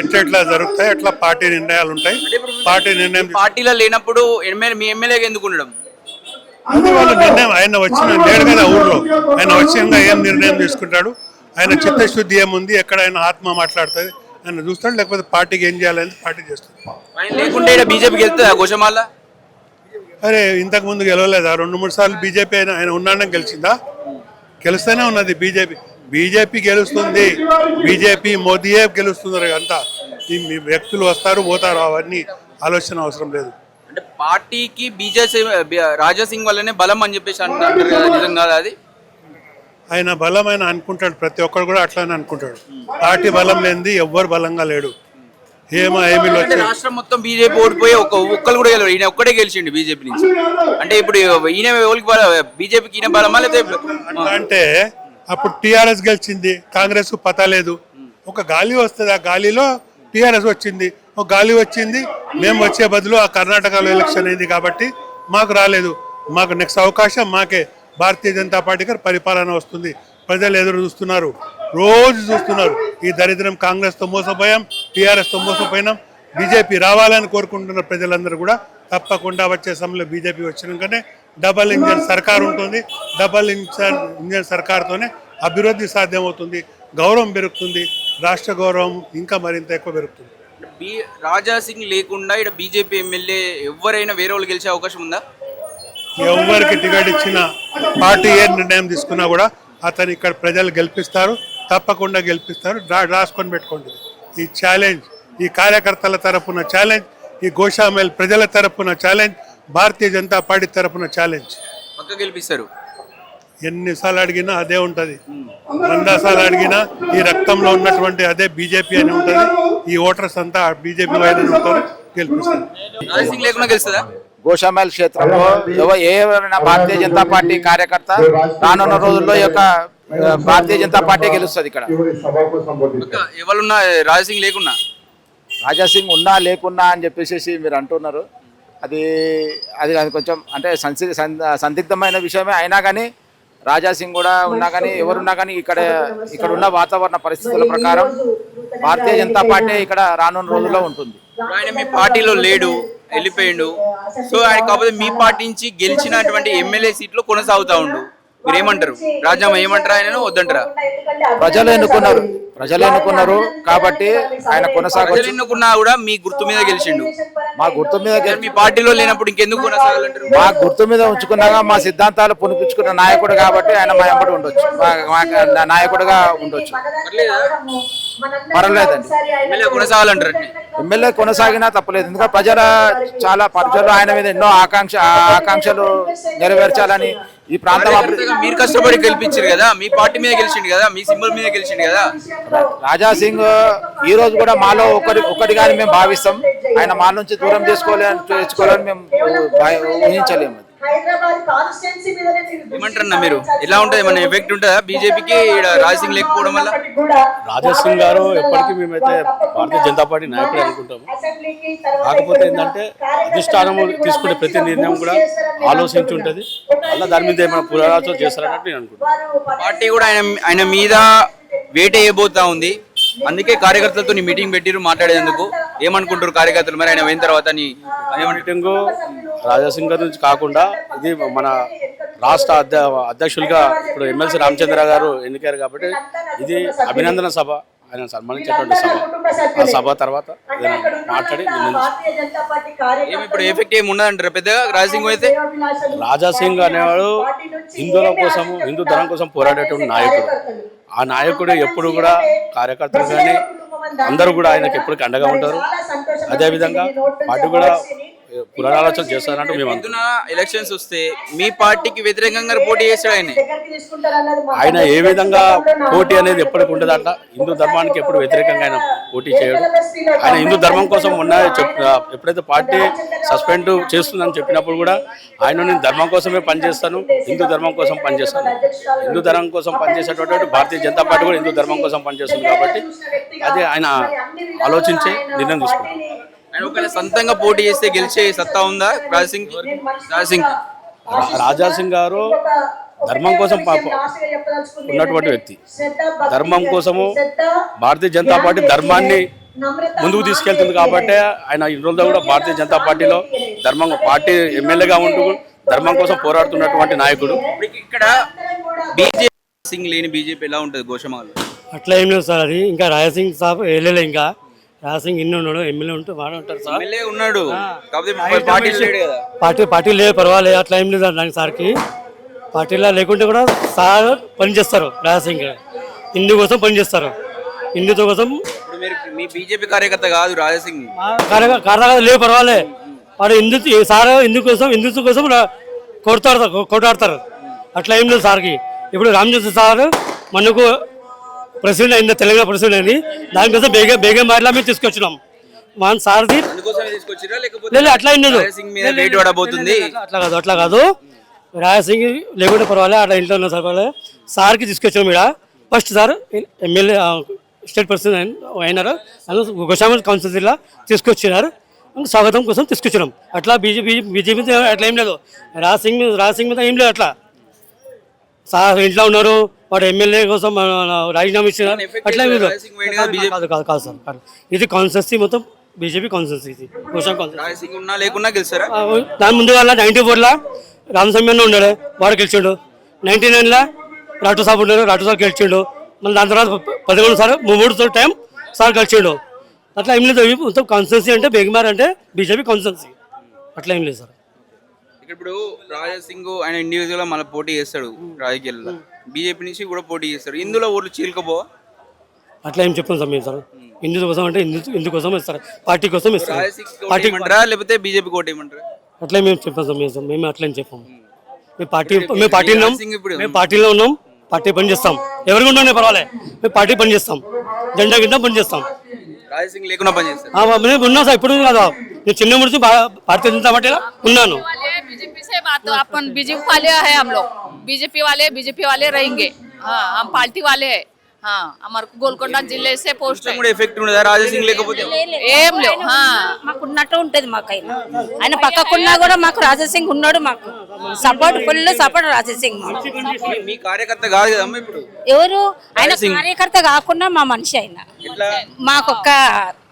ఎట్లా జరుగుతాయి అట్లా పార్టీ నిర్ణయాలు ఉంటాయి. పార్టీ నిర్ణయం పార్టీలో లేనప్పుడు మీ ఎమ్మెల్యేగా ఎందుకు ఉండడం? అది వాళ్ళ నిర్ణయం. ఆయన వచ్చిన లేడు కదా ఊర్లో, ఆయన వచ్చిందా ఏం నిర్ణయం తీసుకుంటాడు. ఆయన చిత్తశుద్ధి ఏముంది, ఎక్కడ ఆయన ఆత్మ మాట్లాడుతుంది ఆయన చూస్తాడు. లేకపోతే పార్టీకి ఏం చేయాలని పార్టీ చేస్తుంది. లేకుంటే బీజేపీకి వెళ్తుందా గోషమాల? అరే ఇంతకు ముందు గెలవలేదా? 2-3 సార్లు బీజేపీ ఆయన ఉన్నాడని గెలిచిందా? గెలుస్తూనే ఉన్నది బీజేపీ గెలుస్తుంది. బీజేపీ మోదీయే గెలుస్తున్నారు. అంతా ఈ వ్యక్తులు వస్తారు పోతారు, అవన్నీ ఆలోచన అవసరం లేదు. అంటే పార్టీకి రాజాసింగ్ వల్లనే బలం అని చెప్పేసి అంటారు కదా, నిజం కాదా అది? ఆయన బలమైన అనుకుంటాడు, ప్రతి ఒక్కరు కూడా అట్లానే అనుకుంటాడు. పార్టీ బలం లేనిది ఎవ్వరు బలంగా లేడు. ఏమీలు అంటే వచ్చాయి. రాష్ట్రం మొత్తం బీజేపీ ఓడిపోయి ఒక్కరు కూడా గెలవరు, ఈయన ఒక్కడే గెలిచిండు బీజేపీ నుంచి. అంటే ఇప్పుడు ఈయన బీజేపీకి ఈయన బలమా లేకపోతే అంటే అప్పుడు టీఆర్ఎస్ గెలిచింది, కాంగ్రెస్ పతా లేదు. ఒక గాలి వస్తుంది, ఆ గాలిలో టీఆర్ఎస్ వచ్చింది, ఒక గాలి వచ్చింది. మేము వచ్చే బదులు ఆ కర్ణాటకలో ఎలక్షన్ అయింది కాబట్టి మాకు రాలేదు. మాకు నెక్స్ట్ అవకాశం మాకే. భారతీయ జనతా పార్టీ గారు పరిపాలన వస్తుంది. ప్రజలు ఎదురు చూస్తున్నారు, రోజు చూస్తున్నారు. ఈ దరిద్రం కాంగ్రెస్తో మోసపోయాం, టీఆర్ఎస్తో మోసపోయినాం. బీజేపీ రావాలని కోరుకుంటున్న ప్రజలందరూ కూడా తప్పకుండా వచ్చే సమయంలో బీజేపీ వచ్చినాకనే డబల్ ఇంజన్ సర్కార్ ఉంటుంది. డబల్ ఇంజన్ సర్కార్తోనే అభివృద్ధి సాధ్యమవుతుంది, గౌరవం పెరుగుతుంది, రాష్ట్ర గౌరవం ఇంకా మరింత ఎక్కువ పెరుగుతుంది. రాజాసింగ్ లేకుండా ఇక్కడ బీజేపీ ఎమ్మెల్యే ఎవరైనా వేరే వాళ్ళు గెలిచే అవకాశం ఉందా? ఎవరికి టికెట్ ఇచ్చినా పార్టీ ఏ నిర్ణయం తీసుకున్నా కూడా అతను ఇక్కడ ప్రజలు గెలిపిస్తారు, తప్పకుండా గెలిపిస్తారు. రాసుకొని పెట్టుకోండి. ఈ ఛాలెంజ్ ఈ కార్యకర్తల తరపున ఛాలెంజ్, ఈ గోషామేల్ ప్రజల తరపున ఛాలెంజ్, భారతీయ జనతా పార్టీ తరపున ఛాలెంజ్. పక్క గెలిపిస్తారు. ఎన్నిసార్లు అడిగినా అదే ఉంటుంది, 100 సార్లు అడిగినా ఈ రక్తంలో ఉన్నటువంటి అదే బీజేపీ అని ఉంటుంది. ఈ ఓటర్స్ అంతా బీజేపీ వైపు ఉంటారు, గెలిపిస్తారు. రాజాసింగ్ లేకుండా గెలుస్తుందా? గోషామేల్ క్షేత్రంలో ఎవరైనా భారతీయ జనతా పార్టీ కార్యకర్త రానున్న రోజుల్లో యొక్క భారతీయ జనతా పార్టీ గెలుస్తుంది. ఇక్కడ ఎవరున్నా రాజాసింగ్ లేకున్నా, రాజాసింగ్ ఉన్నా లేకున్నా అని చెప్పేసి మీరు అంటున్నారు. అది అది అది కొంచెం అంటే సందిగ్ధమైన విషయమే. అయినా కానీ రాజాసింగ్ కూడా ఉన్నా కానీ ఎవరున్నా కానీ ఇక్కడ ఉన్న వాతావరణ పరిస్థితుల ప్రకారం భారతీయ జనతా పార్టీ ఇక్కడ రానున్న రోజుల్లో ఉంటుంది. ఆయన మీ పార్టీలో లేడు, వెళ్ళిపోయిండు. సో ఆయన కాకపోతే మీ పార్టీ నుంచి గెలిచినటువంటి ఎమ్మెల్యే సీట్లు కొనసాగుతా ఉండు. మీరు ఏమంటారు? రాజ్యాంగం ఏమంటారా? ఆయన వద్దంటారా? ప్రజలు ఎన్నుకున్నారు కాబట్టి ఆయన ప్రజలు ఎన్నుకున్నా కూడా మీ గుర్తు మీద గెలిచిండు. మా గుర్తు మీద మీ పార్టీలో లేనప్పుడు ఇంకెందుకు కొనసాగాలంటారు? మా గుర్తు మీద ఉంచుకున్నాగా మా సిద్ధాంతాలు పునిపించుకున్న నాయకుడు కాబట్టి ఆయన మా ఎంబడి ఉండొచ్చు, నాయకుడిగా ఉండొచ్చు. పర్వాలేదండి. ఎమ్మెల్యే కొనసాగాలంటారు. ఎమ్మెల్యే కొనసాగినా తప్పలేదు. ఎందుకంటే ప్రజలు ఆయన మీద ఎన్నో ఆకాంక్షలు నెరవేర్చాలని ఈ ప్రాంతం మీరు కష్టపడి గెలిపించారు కదా, మీ పార్టీ మీద గెలిచిండు కదా, మీ సింబల్ మీద గెలిచిండు కదా. రాజాసింగ్ ఈ రోజు కూడా మాలో ఒకటిగాని మేము భావిస్తాం. ఆయన మా నుంచి దూరం చేసుకోవాలని మేము ఊహించలేము. ఏమంటారన్నా మీరు? ఎలా ఉంటుంది? ఏమన్నా ఎఫెక్ట్ ఉంటుందా బీజేపీకి రాజాసింగ్ లేకపోవడం వల్ల? రాజాసింగ్ గారు ఎప్పటికీ మేమైతే భారతీయ జనతా పార్టీ నాయకుడు అనుకుంటాము. కాకపోతే ఏంటంటే అధిష్టానం తీసుకునే ప్రతి నిర్ణయం కూడా ఆలోచించి ఉంటుంది. అలా దాని మీద ఏమైనా పునరాలోచన చేస్తారన్నట్టు నేను అనుకుంటున్నాను. పార్టీ కూడా ఆయన మీద వేట వేయబోతా ఉంది. అందుకే కార్యకర్తలతో మీటింగ్ పెట్టిరు మాట్లాడేందుకు. ఏమనుకుంటారు కార్యకర్తలు మరి ఆయన అయిన తర్వాత? మీటింగ్ రాజాసింగ్ గారి నుంచి కాకుండా ఇది మన రాష్ట్ర అధ్యక్షులుగా ఇప్పుడు ఎమ్మెల్సీ రామచంద్ర గారు ఎన్నికారు కాబట్టి ఇది అభినందన సభ, ఆయన సన్మానించేటువంటి సభ. ఆ సభ తర్వాత మాట్లాడి ఇప్పుడు ఎఫెక్ట్ ఏమి ఉండదంటారు పెద్దగా రాజాసింగ్ అయితే? రాజాసింగ్ అనేవాడు హిందువుల కోసము, హిందూ ధర్మం కోసం పోరాడేటువంటి నాయకుడు. ఆ నాయకుడు ఎప్పుడు కూడా కార్యకర్తలు కానీ అందరూ కూడా ఆయనకు ఎప్పటికీ అండగా ఉంటారు. అదేవిధంగా పార్టీ కూడా పునరాలోచన చేస్తారంటూ మేము ఎలక్షన్స్ వస్తే మీ పార్టీకి వ్యతిరేకంగా పోటీ చేస్తాడు ఆయన ఏ విధంగా పోటీ అనేది ఎప్పటికి ఉండదంట. హిందూ ధర్మానికి ఎప్పుడు వ్యతిరేకంగా ఆయన పోటీ చేయడు. ఆయన హిందూ ధర్మం కోసం ఎప్పుడైతే పార్టీ సస్పెండ్ చేస్తుందని చెప్పినప్పుడు కూడా నేను ధర్మం కోసమే పనిచేస్తాను, హిందూ ధర్మం కోసం పనిచేస్తాను. హిందూ ధర్మం కోసం పనిచేసేటటువంటి భారతీయ జనతా పార్టీ కూడా హిందూ ధర్మం కోసం పనిచేస్తుంది కాబట్టి అది ఆయన ఆలోచించే నిర్ణయం తీసుకుంటారు. ఆయన ఒకవేళ సొంతంగా పోటీ చేస్తే గెలిచే సత్తా ఉందా రాజాసింగ్ గారు ధర్మం కోసం ఉన్నటువంటి వ్యక్తి. ధర్మం కోసము భారతీయ జనతా పార్టీ ధర్మాన్ని ముందుకు తీసుకెళ్తుంది కాబట్టి ఆయన ఈ రోజుల్లో కూడా భారతీయ జనతా పార్టీలో పార్టీ ఎమ్మెల్యేగా ఉంటూ ధర్మం కోసం పోరాడుతున్నటువంటి నాయకుడు. ఇక్కడ బీజేపీ లేని బీజేపీ ఎలా ఉంటుంది గోషమాలో? అట్లా ఏం లేదు సార్. అది ఇంకా రాజాసింగ్ సాబ్ వెళ్ళలే. ఇంకా రాసింగ్ ఇన్ని ఉన్నాడు, ఎమ్మెల్యే ఉంటే బాగా ఉంటారు సార్. ఎమ్మెల్యే ఉన్నాడు కాకపోతే పార్టీ లేడు కదా. పార్టీ లేదు, పర్వాలేదు, అట్లా ఏం లేదు దానికి సార్కి. పార్టీలో లేకుంటే కూడా సార్ పనిచేస్తారు. రాసింగ్ హిందూ కోసం పనిచేస్తారు, హిందుత్వ కోసం. ఇప్పుడు మీరు మీ బీజేపీ కార్యకర్త కాదు రాజాసింగ్. కారణాలు లేవు, పర్వాలే. వాడు సార్ హిందుత్వ కోసం కొట్లాడతారు. అట్లా ఏం లేదు సార్కి. ఇప్పుడు రామచంద్ర సార్ మనకు ప్రెసిడెంట్ అయింది, తెలంగాణ ప్రెసిడెంట్ అయింది. దానికోసం బేగం బారిలా మేము తీసుకొచ్చినాం. మన సార్ది లేదు, అట్లా ఏం లేదు. అట్లా కాదు రాజసింగ్ లేకుంటే పర్వాలేదు, అట్లా ఇంట్లో ఉన్న సార్ పర్వాలేదు. సార్కి తీసుకొచ్చాం ఇక్కడ. First sir MLA state president అయినారు, గోషామల్ కాన్స్టిట్యూన్సీలో తీసుకొచ్చినారు. స్వాగతం కోసం తీసుకొచ్చినాం. అట్లా బీజేపీ అట్లా ఏం లేదు. రాజసింగ్ మీద ఏం లేదు. అట్లా సార్ ఇంట్లో ఉన్నారు, వాడు ఎమ్మెల్యే కోసం రాజీనామా ఇచ్చినారు, అట్లా ఏం లేదు. కాదు సార్, ఇది కాన్స్టిట్యూన్సీ మొత్తం బీజేపీ కాన్స్టిట్యూన్సీ. ఇది గోషాం కాన్స్టిట్యూన్సీ. దాని ముందు వల్ల 94లో రామస్వామి ఉన్నాడు, వాడు గెలిచిండు. 99లో రాఠోడ్ సాబ్ ఉన్నారు, రాఠోడ్ సాబ్ గెలిచిండు. మళ్ళీ దాని తర్వాత 11 సార్ 3 టైం సార్ గెలిచిండు. అట్లా ఏం లేదు. మొత్తం కాన్స్టిట్యూన్సీ అంటే బేగమార్ అంటే బీజేపీ కాన్స్టిట్యూన్సీ, అట్లా ఏం లేదు సార్. ఇప్పుడు రాజాసింగ్ ఆయన ఇండివిజువల్ గా మళ్ళీ పోటీ చేస్తాడు రాజకీయాల్లో, బీజేపీ నుంచి కూడా పోటీ చేస్తాడు. ఇందులో ఓట్లు చీలకపో అట్లా ఏం చెప్పాను సార్ మేము సార్. హిందూ కోసం అంటే హిందూ కోసం ఇస్తారు, పార్టీ కోసం ఇస్తారు. పార్టీ లేకపోతే బీజేపీ కోట ఏమంటారా? అట్లా మేము చెప్పాం సార్. మేము అట్లా ఏం చెప్పాము. మేము పార్టీలో ఉన్నాం, పార్టీ పని చేస్తాం. ఎవరికి ఉన్నాం పర్వాలే, మేము పార్టీ పని చేస్తాం, జెండా కింద పని చేస్తాం. రాజసింగ్ లేకుండా పని చేస్తాం. మేము ఉన్నాం సార్, ఇప్పుడు కదా. నేను చిన్న నుంచి భారతీయ జనతా పార్టీలో ఉన్నాను. बीजेपी से बात तो अपन बीजेपी वाले है, हम लोग बीजेपी वाले रहेंगे. हाँ, हम पार्टी वाले है. हाँ, हमारे गोलकोंडा जिले से पोस्ट है. ఎఫెక్ట్ ఉండదా రాజసింగ్ లేకపోతే? ఏం లేవు. మాకు ఉన్నట్టు ఉంటది. మాకైనా ఆయన పక్కకున్నా కూడా మాకు రాజాసింగ్ ఉన్నాడు. మాకు సపోర్ట్, ఫుల్ సపోర్ట్ రాజాసింగ్. మీ కార్యకర్త కాదు కదమ్మా ఇప్పుడు. ఎవరు ఆయన కార్యకర్త కాకుండా మా మనిషి ఆయన. మాకొక్క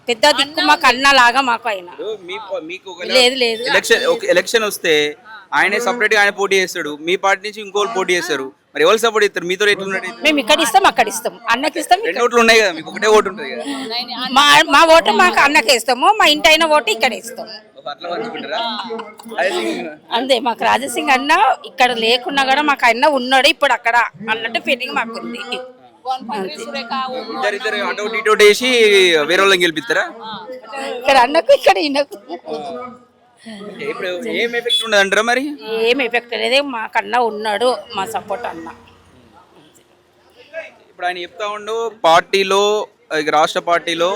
పెద్ద దిక్కు, మాకు అన్న లాగా మాకు ఆయన. లేదు ఎలక్షన్ వస్తే ఆయనే సపరేట్ గా ఆయన పోటీ చేస్తాడు, మీ పార్టీ నుంచి ఇంకోరు పోటీ చేస్తారు. మరి ఎవరు సపోర్ట్ చేస్తారు? మీతో ఎట్లున్నట్టు? మేము ఇక్కడ ఇస్తాం, అక్కడ ఇస్తాం, అన్నకి ఇస్తాం. 2 ఓట్లు ఉన్నాయి కదా, మీకు ఒకటే ఓటు ఉంటుంది కదా. మా ఓటు మాకు అన్నకి ఇస్తాము, మా ఇంటి అయిన ఓటు ఇక్కడ ఇస్తాం. అంతే. మాకు రాజాసింగ్ అన్న ఇక్కడ లేకున్నా కూడా మాకు అన్న ఉన్నాడు ఇప్పుడు అక్కడ అన్నట్టు ఫీలింగ్ మాకు ఉంది. ఇద్దరు అటు వేసి వేరే వాళ్ళని గెలిపిస్తారా? ఇక్కడ అన్నకు ఇక్కడ ఈయనకు ఇప్పుడు ఏం ఎఫెక్ట్ ఉండదు అంటారా? మరి ఏం ఎఫెక్ట్ లేదు, మాకన్నా ఉన్నాడు మా సపోర్ట్ అన్న. ఇప్పుడు ఆయన చెప్తా ఉండు పార్టీలో, రాష్ట్ర పార్టీలో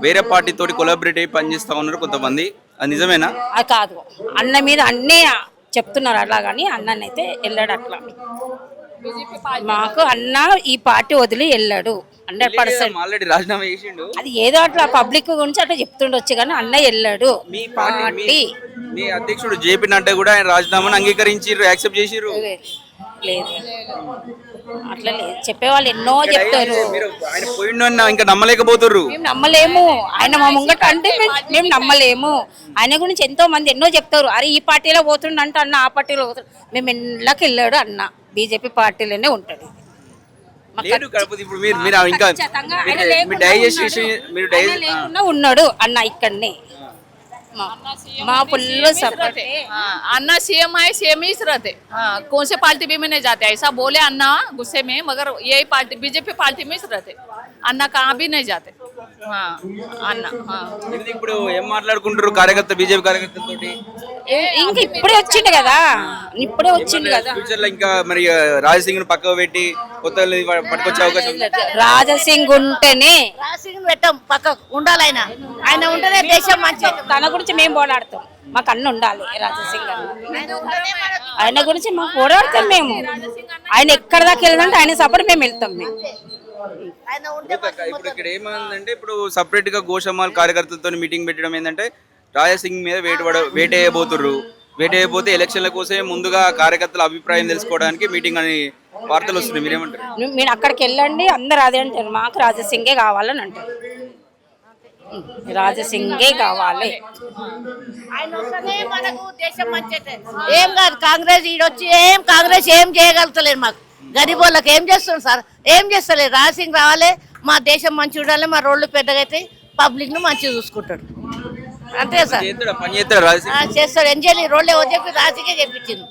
వేరే పార్టీ తోటి కొలాబరేట్ అయ్యి పనిచేస్తా ఉన్నారు కొంతమంది, అది నిజమేనా? అది కాదు, అన్న మీద అన్నే చెప్తున్నారు అలా, కానీ అన్ననైతే వెళ్ళాడు అట్లా. మాకు అన్న ఈ పార్టీ వదిలి వెళ్ళాడు 100%. ఆల్రెడీ రాజీనామా చేసిండు. అది ఏదో అట్లా పబ్లిక్ గురించి అట్లా చెప్తుండొచ్చు, కానీ అన్న వెళ్ళాడు. మీ పార్టీ మీ అధ్యక్షుడు జేపీ నడ్డా కూడా ఆయన రాజీనామాను అంగీకరించారు, యాక్సెప్ట్ చేసిర్రు. లేదు అట్లా లేదు, చెప్పేవాళ్ళు ఎన్నో చెప్తారు. ఆయన పోయిండు ఇంకా నమ్మలేకపోతుర్రు. మేము నమ్మలేము, ఆయన మా ముంగట అంటే మేము నమ్మలేము. ఆయన గురించి ఎంతో మంది ఎన్నో చెప్తారు. అరే ఈ పార్టీలో పోతుండంట అన్న, ఆ పార్టీలో పోతుండు. మేము ఎన్నకి వెళ్ళాడు అన్న బీజేపీ పార్టీలోనే ఉంటాడు. ఉన్నాడు అన్న ఇక్కడనే. మా फुल सपोर्ट है. अन्ना सीएम है, सीएम ही रहते. कौन से पार्टी भी में नहीं जाते, ऐसा बोले अन्ना गुस्से में, मगर यही पार्टी बीजेपी पार्टी में रहते. अन्ना कहाँ भी नहीं जाते. अन्ना ఇప్పుడు ఏం మాట్లాడుకుంటారు కార్యకర్త, బీజేపీ కార్యకర్తలతోటి? ఇంకా ఇప్పుడే వచ్చిండు కదా, ఫ్యూచర్ లో ఇంకా మరి రాజసింగ్ ను పక్కకు పెట్టి కొత్త పట్టుకొచ్చే అవకాశం ఉంది? రాజసింగ్ ఉంటేనే, రాజసింగ్ పెట్టాం పక్కకు ఉండాలి. ఆయన ఉంటేనే దేశం మంచి. తన గురించి మేము పోరాడతాం, మాకు అన్న ఉండాలి. రాజసింగ్ ఆయన గురించి మాకు పోరాడతాం మేము. ఆయన ఎక్కడ దాకా వెళ్ళాలంటే ఆయన సపోర్ట్ మేము వెళ్తాం. మేము ఇప్పుడు ఇక్కడ ఏమైందంటే, ఇప్పుడు సపరేట్ గా గోషమాల్ కార్యకర్తలతో మీటింగ్ పెట్టడం ఏంటంటే రాజసింగ్ మీద వేటేయబోతుర్రు. వేటేయబోతే ఎలక్షన్ల కోసమే ముందుగా కార్యకర్తల అభిప్రాయం తెలుసుకోవడానికి మీటింగ్ అని వార్తలు వస్తున్నాయి. మీరేమంటారు? మీరు అక్కడికి వెళ్ళండి, అందరు అదే అంటారు, మాకు రాజసింగే కావాలని అంటారు. రాజసింగే కావాలి. ఆయన వస్తేనే మనకు దేశం మంచిది. ఏం కాదు కాంగ్రెస్ ఈడొచ్చి కాంగ్రెస్ ఏం చేయగలుగుతలేదు. మాకు గరీబ్ వాళ్ళకి ఏం చేస్తుంది సార్? ఏం చేస్తలేదు. రాజసింగ్ రావాలి, మా దేశం మంచి ఉండాలి, మా రోడ్లు పెద్దగా అయితే పబ్లిక్ ను మంచిగా చూసుకుంటాడు అంతే సార్ పని చేస్తాడు రాజశేఖర్ చేస్తాడు ఎంజాయ్ రోడ్లు ఎవరు చెప్పి రాజకీయ చెప్పించింది